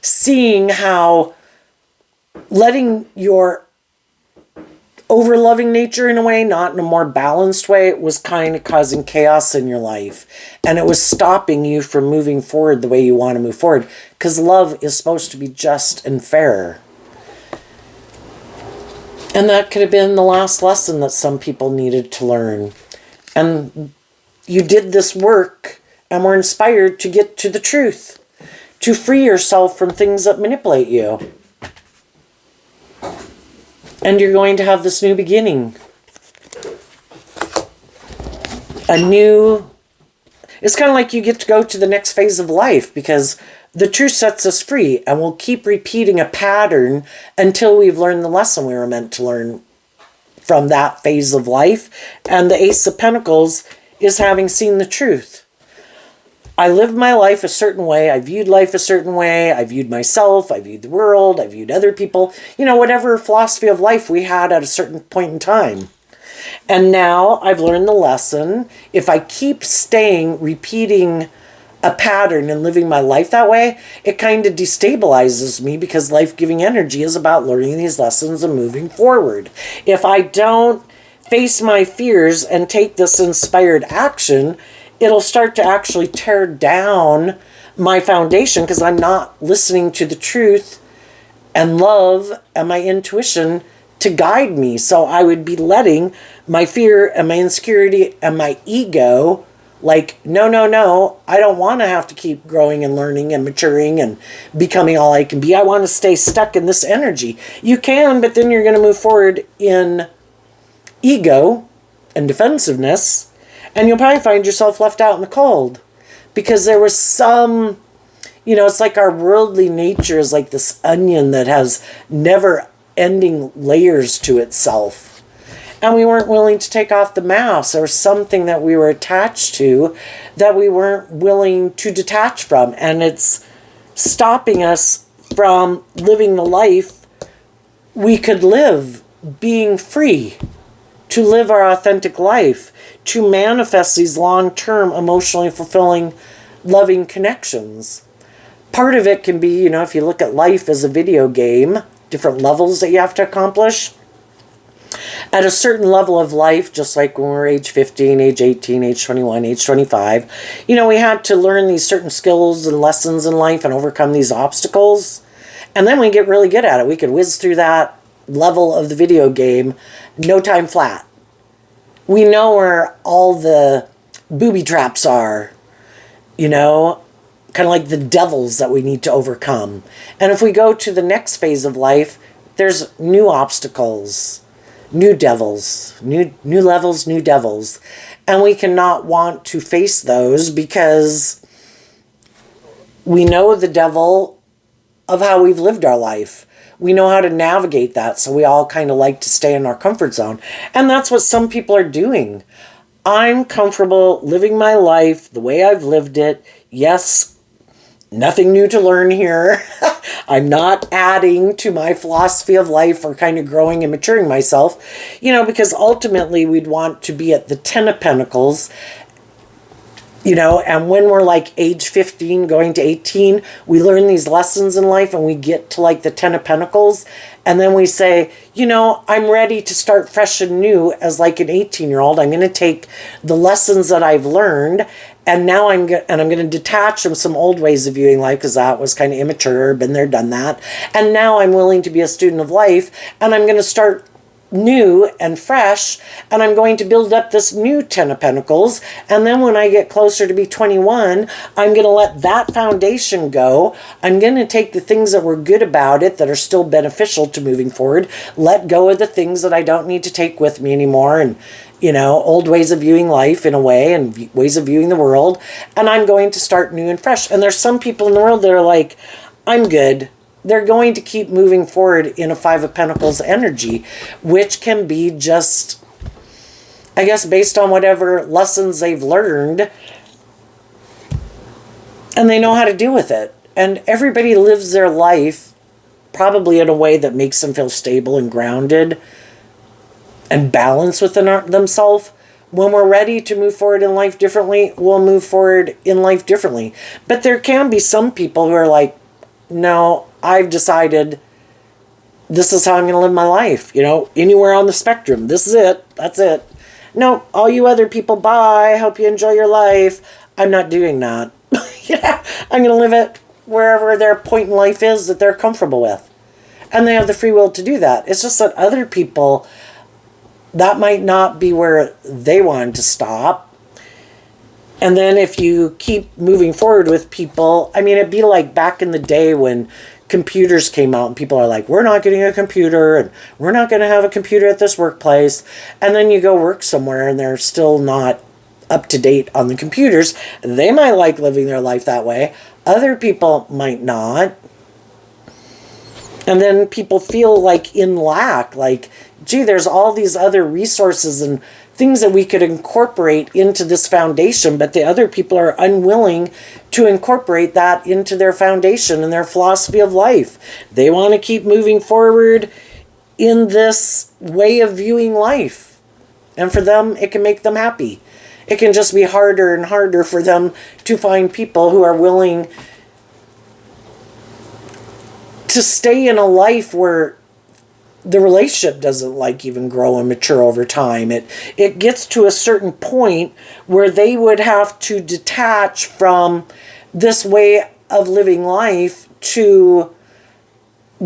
seeing how letting your over-loving nature in a way, not in a more balanced way, was kind of causing chaos in your life. And it was stopping you from moving forward the way you want to move forward. Because love is supposed to be just and fair. And that could have been the last lesson that some people needed to learn. And you did this work and were inspired to get to the truth. To free yourself from things that manipulate you. And you're going to have this new beginning. It's kind of like you get to go to the next phase of life, because the truth sets us free, and we'll keep repeating a pattern until we've learned the lesson we were meant to learn from that phase of life. And the Ace of Pentacles is having seen the truth. I lived my life a certain way. I viewed life a certain way. I viewed myself. I viewed the world. I viewed other people. Whatever philosophy of life we had at a certain point in time. And now I've learned the lesson. If I keep repeating a pattern and living my life that way, it kind of destabilizes me, because life-giving energy is about learning these lessons and moving forward. If I don't face my fears and take this inspired action, it'll start to actually tear down my foundation, because I'm not listening to the truth and love and my intuition to guide me. So I would be letting my fear and my insecurity and my ego, no, I don't want to have to keep growing and learning and maturing and becoming all I can be. I want to stay stuck in this energy. You can, but then you're going to move forward in ego and defensiveness. And you'll probably find yourself left out in the cold, because there was some, it's like our worldly nature is like this onion that has never-ending layers to itself. And we weren't willing to take off the mask. There was something that we were attached to that we weren't willing to detach from. And it's stopping us from living the life we could live, being free, to live our authentic life, to manifest these long-term, emotionally fulfilling, loving connections. Part of it can be, if you look at life as a video game, different levels that you have to accomplish. At a certain level of life, just like when we were age 15, age 18, age 21, age 25, we had to learn these certain skills and lessons in life and overcome these obstacles. And then we get really good at it. We could whiz through that level of the video game, no time flat. We know where all the booby traps are, kind of like the devils that we need to overcome. And if we go to the next phase of life, there's new obstacles, new devils, new levels, new devils. And we cannot want to face those because we know the devil of how we've lived our life. We know how to navigate that, so we all kind of like to stay in our comfort zone. And that's what some people are doing. I'm comfortable living my life the way I've lived it. Yes, nothing new to learn here. I'm not adding to my philosophy of life or kind of growing and maturing myself, because ultimately we'd want to be at the 10 of Pentacles, and when we're like age 15 going to 18, we learn these lessons in life and we get to like the 10 of Pentacles. And then we say, I'm ready to start fresh and new as like an 18-year-old. I'm going to take the lessons that I've learned and now I'm going to detach from some old ways of viewing life because that was kind of immature, been there, done that. And now I'm willing to be a student of life and I'm going to start new and fresh, and I'm going to build up this new 10 of Pentacles, and then when I get closer to be 21, I'm going to let that foundation go. I'm going to take the things that were good about it that are still beneficial to moving forward, let go of the things that I don't need to take with me anymore, and old ways of viewing life in a way, and ways of viewing the world, and I'm going to start new and fresh. And there's some people in the world that are like, I'm good. They're going to keep moving forward in a 5 of Pentacles energy, which can be just, I guess, based on whatever lessons they've learned, and they know how to deal with it. And everybody lives their life probably in a way that makes them feel stable and grounded and balanced within themselves. When we're ready to move forward in life differently, we'll move forward in life differently. But there can be some people who are like, no, I've decided this is how I'm going to live my life. Anywhere on the spectrum. This is it. That's it. No, all you other people, bye. Hope you enjoy your life. I'm not doing that. I'm going to live it wherever their point in life is that they're comfortable with. And they have the free will to do that. It's just that other people, that might not be where they want to stop. And then if you keep moving forward with people, it'd be like back in the day when computers came out and people are like, we're not getting a computer and we're not going to have a computer at this workplace. And then you go work somewhere and they're still not up to date on the computers. They might like living their life that way. Other people might not. And then people feel like in lack, like, gee, there's all these other resources and things that we could incorporate into this foundation, but the other people are unwilling to incorporate that into their foundation and their philosophy of life. They want to keep moving forward in this way of viewing life. And for them, it can make them happy. It can just be harder and harder for them to find people who are willing to stay in a life where the relationship doesn't even grow and mature over time. It gets to a certain point where they would have to detach from this way of living life to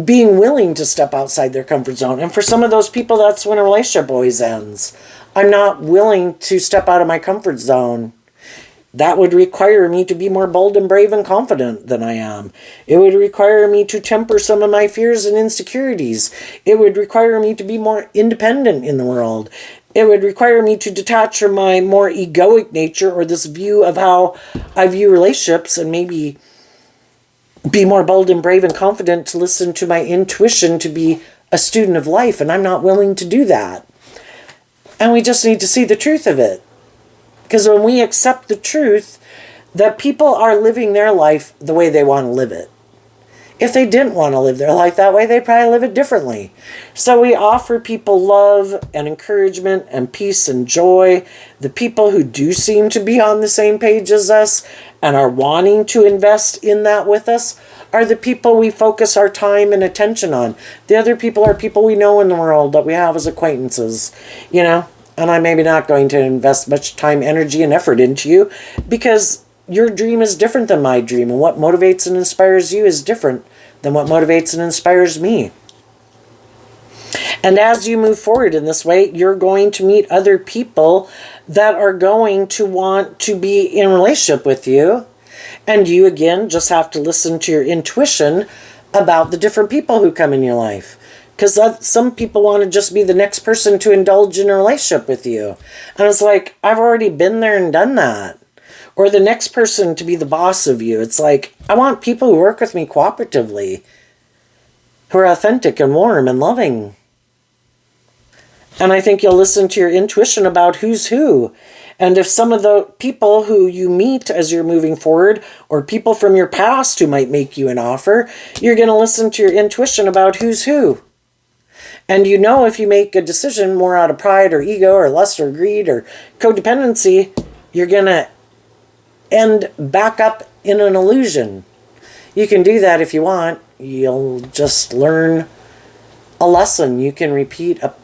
being willing to step outside their comfort zone. And for some of those people, that's when a relationship always ends. I'm not willing to step out of my comfort zone. That would require me to be more bold and brave and confident than I am. It would require me to temper some of my fears and insecurities. It would require me to be more independent in the world. It would require me to detach from my more egoic nature or this view of how I view relationships and maybe be more bold and brave and confident to listen to my intuition to be a student of life. And I'm not willing to do that. And we just need to see the truth of it. Because when we accept the truth that people are living their life the way they want to live it. If they didn't want to live their life that way, they'd probably live it differently. So we offer people love and encouragement and peace and joy. The people who do seem to be on the same page as us and are wanting to invest in that with us are the people we focus our time and attention on. The other people are people we know in the world that we have as acquaintances, And I'm maybe not going to invest much time, energy, and effort into you because your dream is different than my dream. And what motivates and inspires you is different than what motivates and inspires me. And as you move forward in this way, you're going to meet other people that are going to want to be in a relationship with you. And you, again, just have to listen to your intuition about the different people who come in your life. Because some people want to just be the next person to indulge in a relationship with you. And it's like, I've already been there and done that. Or the next person to be the boss of you. It's like, I want people who work with me cooperatively, who are authentic and warm and loving. And I think you'll listen to your intuition about who's who. And if some of the people who you meet as you're moving forward, or people from your past who might make you an offer, you're going to listen to your intuition about who's who. And you know, if you make a decision more out of pride or ego or lust or greed or codependency, you're going to end back up in an illusion. You can do that if you want. You'll just learn a lesson. You can repeat a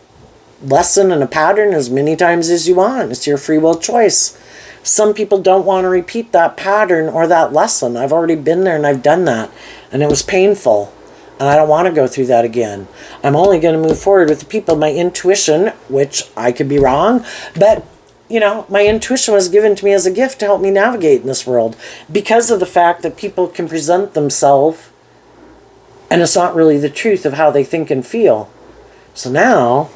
lesson and a pattern as many times as you want. It's your free will choice. Some people don't want to repeat that pattern or that lesson. I've already been there and I've done that. And it was painful. And I don't want to go through that again. I'm only going to move forward with the people, my intuition, which I could be wrong, but you know, my intuition was given to me as a gift to help me navigate in this world because of the fact that people can present themselves and it's not really the truth of how they think and feel. So now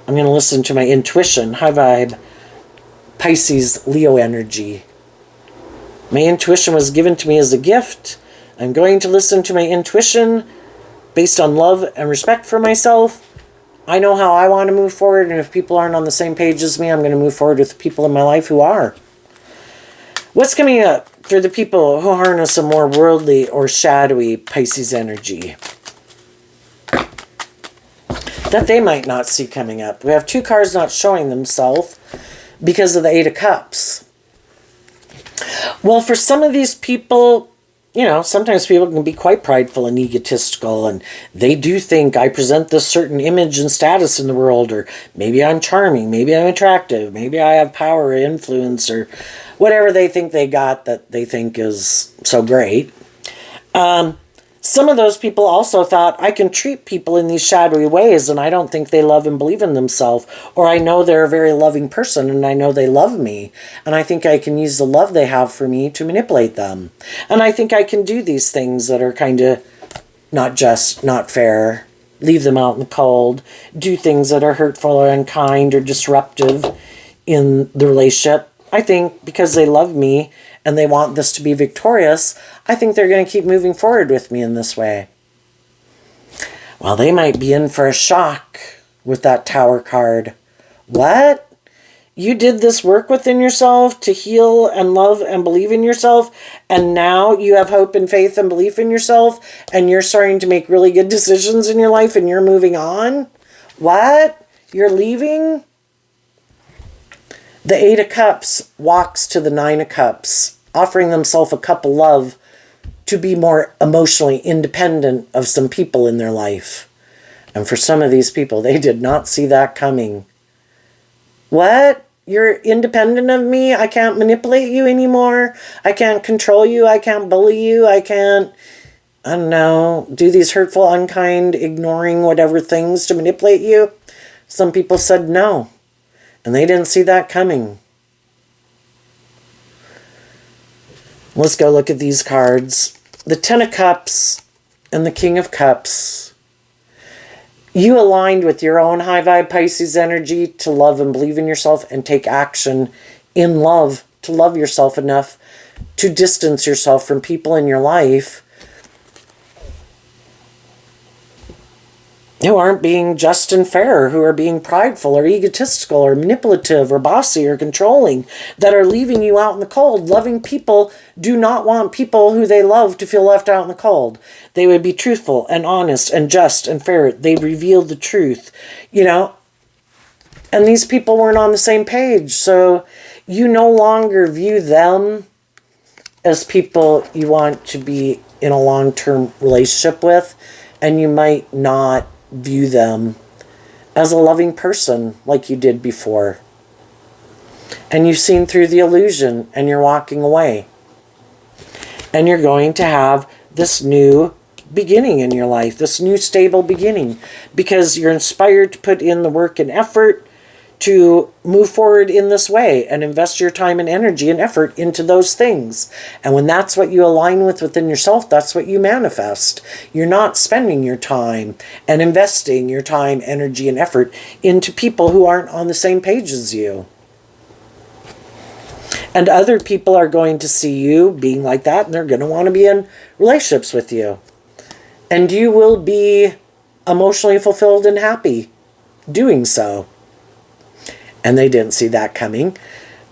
I'm going to listen to my intuition, high vibe, Pisces, Leo energy. My intuition was given to me as a gift. I'm going to listen to my intuition based on love and respect for myself. I know how I want to move forward, and if people aren't on the same page as me, I'm going to move forward with the people in my life who are. What's coming up for the people who harness a more worldly or shadowy Pisces energy that they might not see coming up? We have 2 cards not showing themselves because of the 8 of Cups. Well, for some of these people, you know, sometimes people can be quite prideful and egotistical, and they do think I present this certain image and status in the world, or maybe I'm charming, maybe I'm attractive, maybe I have power or influence, or whatever they think they got that they think is so great. Some of those people also thought I can treat people in these shadowy ways and I don't think they love and believe in themselves, or I know they're a very loving person and I know they love me and I think I can use the love they have for me to manipulate them. And I think I can do these things that are kind of not just, not fair, leave them out in the cold, do things that are hurtful or unkind or disruptive in the relationship. I think because they love me and they want this to be victorious, I think they're going to keep moving forward with me in this way. Well, they might be in for a shock with that Tower card. What? You did this work within yourself to heal and love and believe in yourself, and now you have hope and faith and belief in yourself, and you're starting to make really good decisions in your life, and you're moving on? What? You're leaving? The 8 of Cups walks to the 9 of Cups, offering themselves a cup of love to be more emotionally independent of some people in their life. And for some of these people, they did not see that coming. What? You're independent of me? I can't manipulate you anymore? I can't control you? I can't bully you? I can't, I don't know, do these hurtful, unkind, ignoring whatever things to manipulate you? Some people said no. And they didn't see that coming. Let's go look at these cards. The 10 of Cups and the King of Cups. You aligned with your own high vibe Pisces energy to love and believe in yourself and take action in love to love yourself enough to distance yourself from people in your life who aren't being just and fair, who are being prideful or egotistical or manipulative or bossy or controlling, that are leaving you out in the cold. Loving people do not want people who they love to feel left out in the cold. They would be truthful and honest and just and fair. They reveal the truth, you know. And these people weren't on the same page. So you no longer view them as people you want to be in a long-term relationship with, and you might not view them as a loving person like you did before. And you've seen through the illusion and you're walking away. And you're going to have this new beginning in your life, this new stable beginning, because you're inspired to put in the work and effort to move forward in this way and invest your time and energy and effort into those things. And when that's what you align with within yourself, that's what you manifest. You're not spending your time and investing your time, energy, and effort into people who aren't on the same page as you. And other people are going to see you being like that, and they're going to want to be in relationships with you. And you will be emotionally fulfilled and happy doing so. And they didn't see that coming.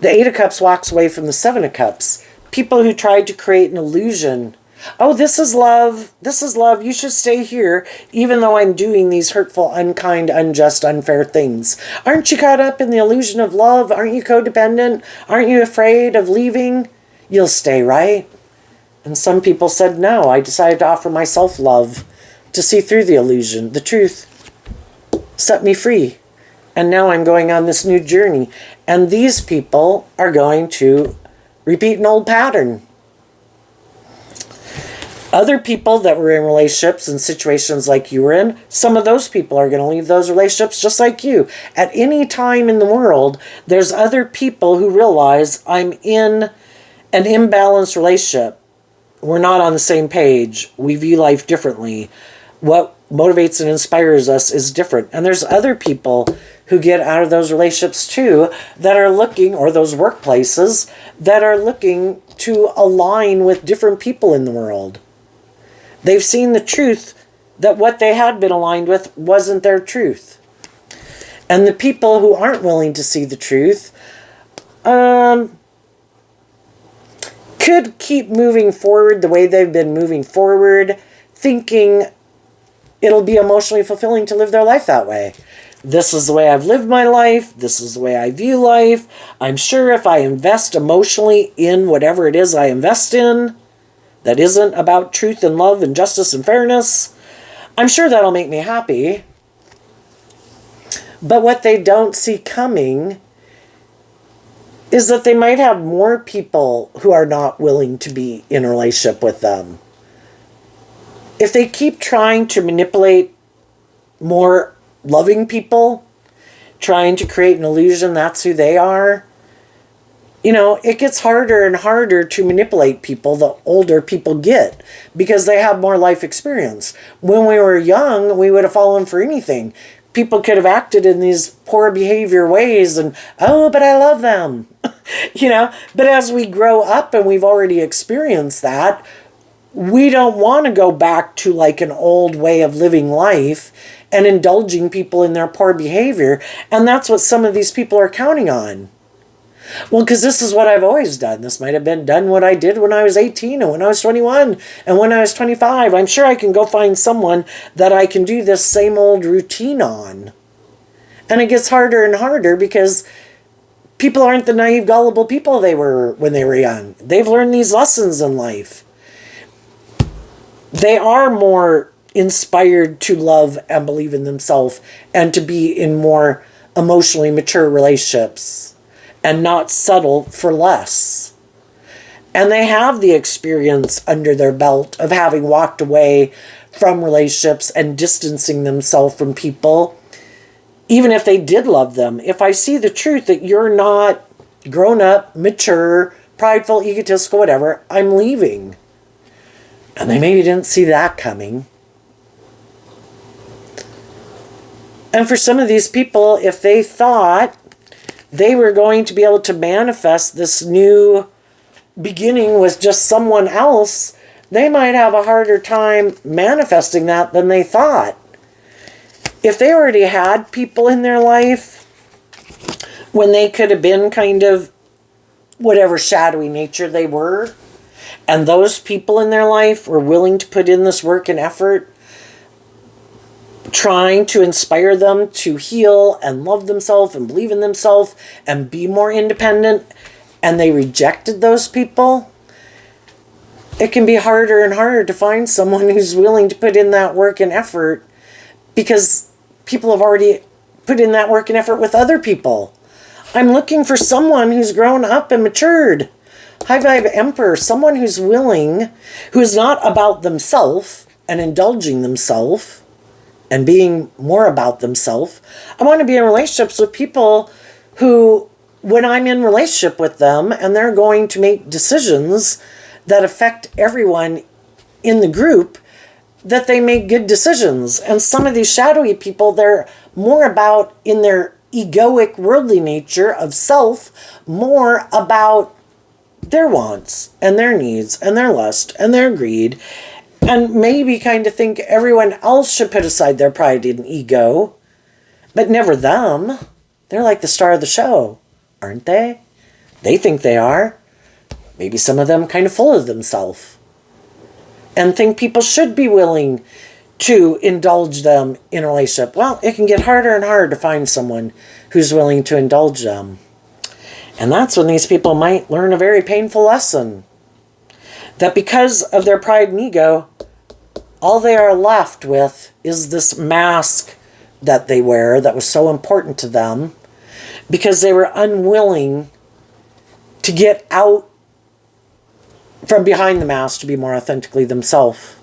The Eight of Cups walks away from the Seven of Cups. People who tried to create an illusion. Oh, this is love. This is love. You should stay here, even though I'm doing these hurtful, unkind, unjust, unfair things. Aren't you caught up in the illusion of love? Aren't you codependent? Aren't you afraid of leaving? You'll stay, right? And some people said, no, I decided to offer myself love to see through the illusion. The truth set me free. And now I'm going on this new journey. And these people are going to repeat an old pattern. Other people that were in relationships and situations like you were in, some of those people are going to leave those relationships just like you. At any time in the world, there's other people who realize I'm in an imbalanced relationship. We're not on the same page. We view life differently. What motivates and inspires us is different. And there's other people who get out of those relationships too that are looking, or those workplaces, that are looking to align with different people in the world. They've seen the truth that what they had been aligned with wasn't their truth. And the people who aren't willing to see the truth could keep moving forward the way they've been moving forward, thinking it'll be emotionally fulfilling to live their life that way. This is the way I've lived my life. This is the way I view life. I'm sure if I invest emotionally in whatever it is I invest in, that isn't about truth and love and justice and fairness, I'm sure that'll make me happy. But what they don't see coming is that they might have more people who are not willing to be in a relationship with them. If they keep trying to manipulate more loving people, trying to create an illusion that's who they are, it gets harder and harder to manipulate people the older people get, because they have more life experience. When we were young, we would have fallen for anything. People could have acted in these poor behavior ways and, oh, but I love them. But as we grow up and we've already experienced that, we don't want to go back to like an old way of living life and indulging people in their poor behavior. And that's what some of these people are counting on. Well, because this is what I've always done. This might have been done what I did when I was 18 and when I was 21 and when I was 25. I'm sure I can go find someone that I can do this same old routine on. And it gets harder and harder because people aren't the naive, gullible people they were when they were young. They've learned these lessons in life. They are more inspired to love and believe in themselves and to be in more emotionally mature relationships and not settle for less. And they have the experience under their belt of having walked away from relationships and distancing themselves from people, even if they did love them. If I see the truth that you're not grown up, mature, prideful, egotistical, whatever, I'm leaving. And they maybe didn't see that coming. And for some of these people, if they thought they were going to be able to manifest this new beginning with just someone else, they might have a harder time manifesting that than they thought. If they already had people in their life when they could have been kind of whatever shadowy nature they were, and those people in their life were willing to put in this work and effort, trying to inspire them to heal and love themselves and believe in themselves and be more independent, and they rejected those people, it can be harder and harder to find someone who's willing to put in that work and effort, because people have already put in that work and effort with other people. I'm looking for someone who's grown up and matured. High Vibe Emperor, someone who's willing, who's not about themselves and indulging themselves and being more about themselves. I want to be in relationships with people who, when I'm in relationship with them and they're going to make decisions that affect everyone in the group, that they make good decisions. And some of these shadowy people, they're more about, in their egoic worldly nature of self, more about their wants and their needs and their lust and their greed, and maybe kind of think everyone else should put aside their pride and ego, but never them. They're like the star of the show, aren't they? They think they are. Maybe some of them kind of full of themselves and think people should be willing to indulge them in a relationship. Well, it can get harder and harder to find someone who's willing to indulge them. And that's when these people might learn a very painful lesson. That because of their pride and ego, all they are left with is this mask that they wear that was so important to them, because they were unwilling to get out from behind the mask to be more authentically themselves.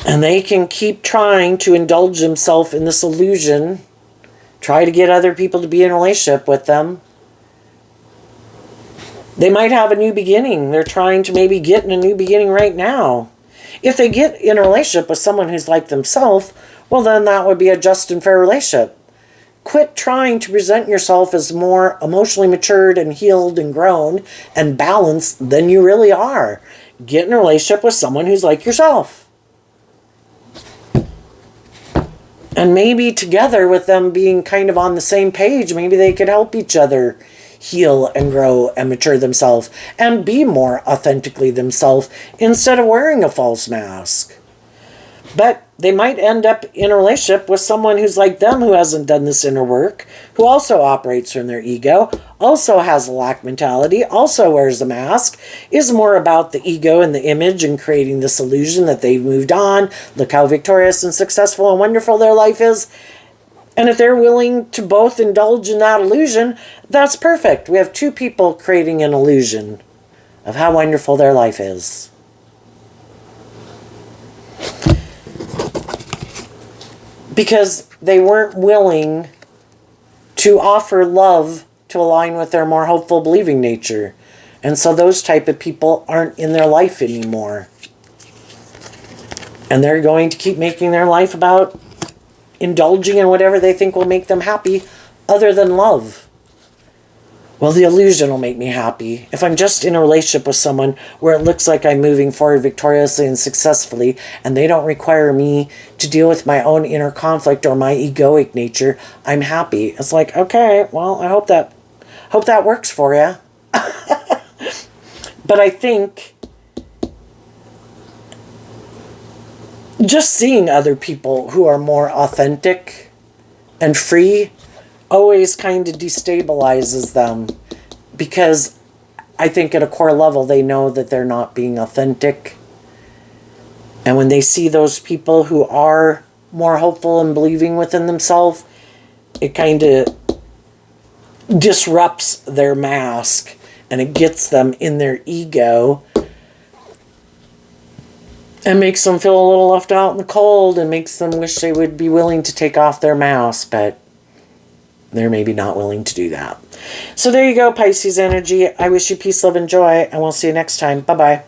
And they can keep trying to indulge themselves in this illusion, try to get other people to be in a relationship with them. They might have a new beginning. They're trying to maybe get in a new beginning right now. If they get in a relationship with someone who's like themselves, well, then that would be a just and fair relationship. Quit trying to present yourself as more emotionally matured and healed and grown and balanced than you really are. Get in a relationship with someone who's like yourself. And maybe together with them being kind of on the same page, maybe they could help each other heal and grow and mature themselves and be more authentically themselves instead of wearing a false mask. But they might end up in a relationship with someone who's like them, who hasn't done this inner work, who also operates from their ego, also has a lack mentality, also wears a mask, is more about the ego and the image and creating this illusion that they've moved on. Look how victorious and successful and wonderful their life is. And if they're willing to both indulge in that illusion, that's perfect. We have two people creating an illusion of how wonderful their life is. Because they weren't willing to offer love to align with their more hopeful, believing nature. And so those type of people aren't in their life anymore. And they're going to keep making their life about indulging in whatever they think will make them happy other than love. Well, the illusion will make me happy. If I'm just in a relationship with someone where it looks like I'm moving forward victoriously and successfully, and they don't require me to deal with my own inner conflict or my egoic nature, I'm happy. It's like, okay, well, I hope that works for you. But I think just seeing other people who are more authentic and free always kind of destabilizes them, because I think at a core level they know that they're not being authentic. And when they see those people who are more hopeful and believing within themselves, it kind of disrupts their mask and it gets them in their ego and makes them feel a little left out in the cold and makes them wish they would be willing to take off their mask, but they're maybe not willing to do that. So there you go, Pisces energy. I wish you peace, love, and joy, and we'll see you next time. Bye-bye.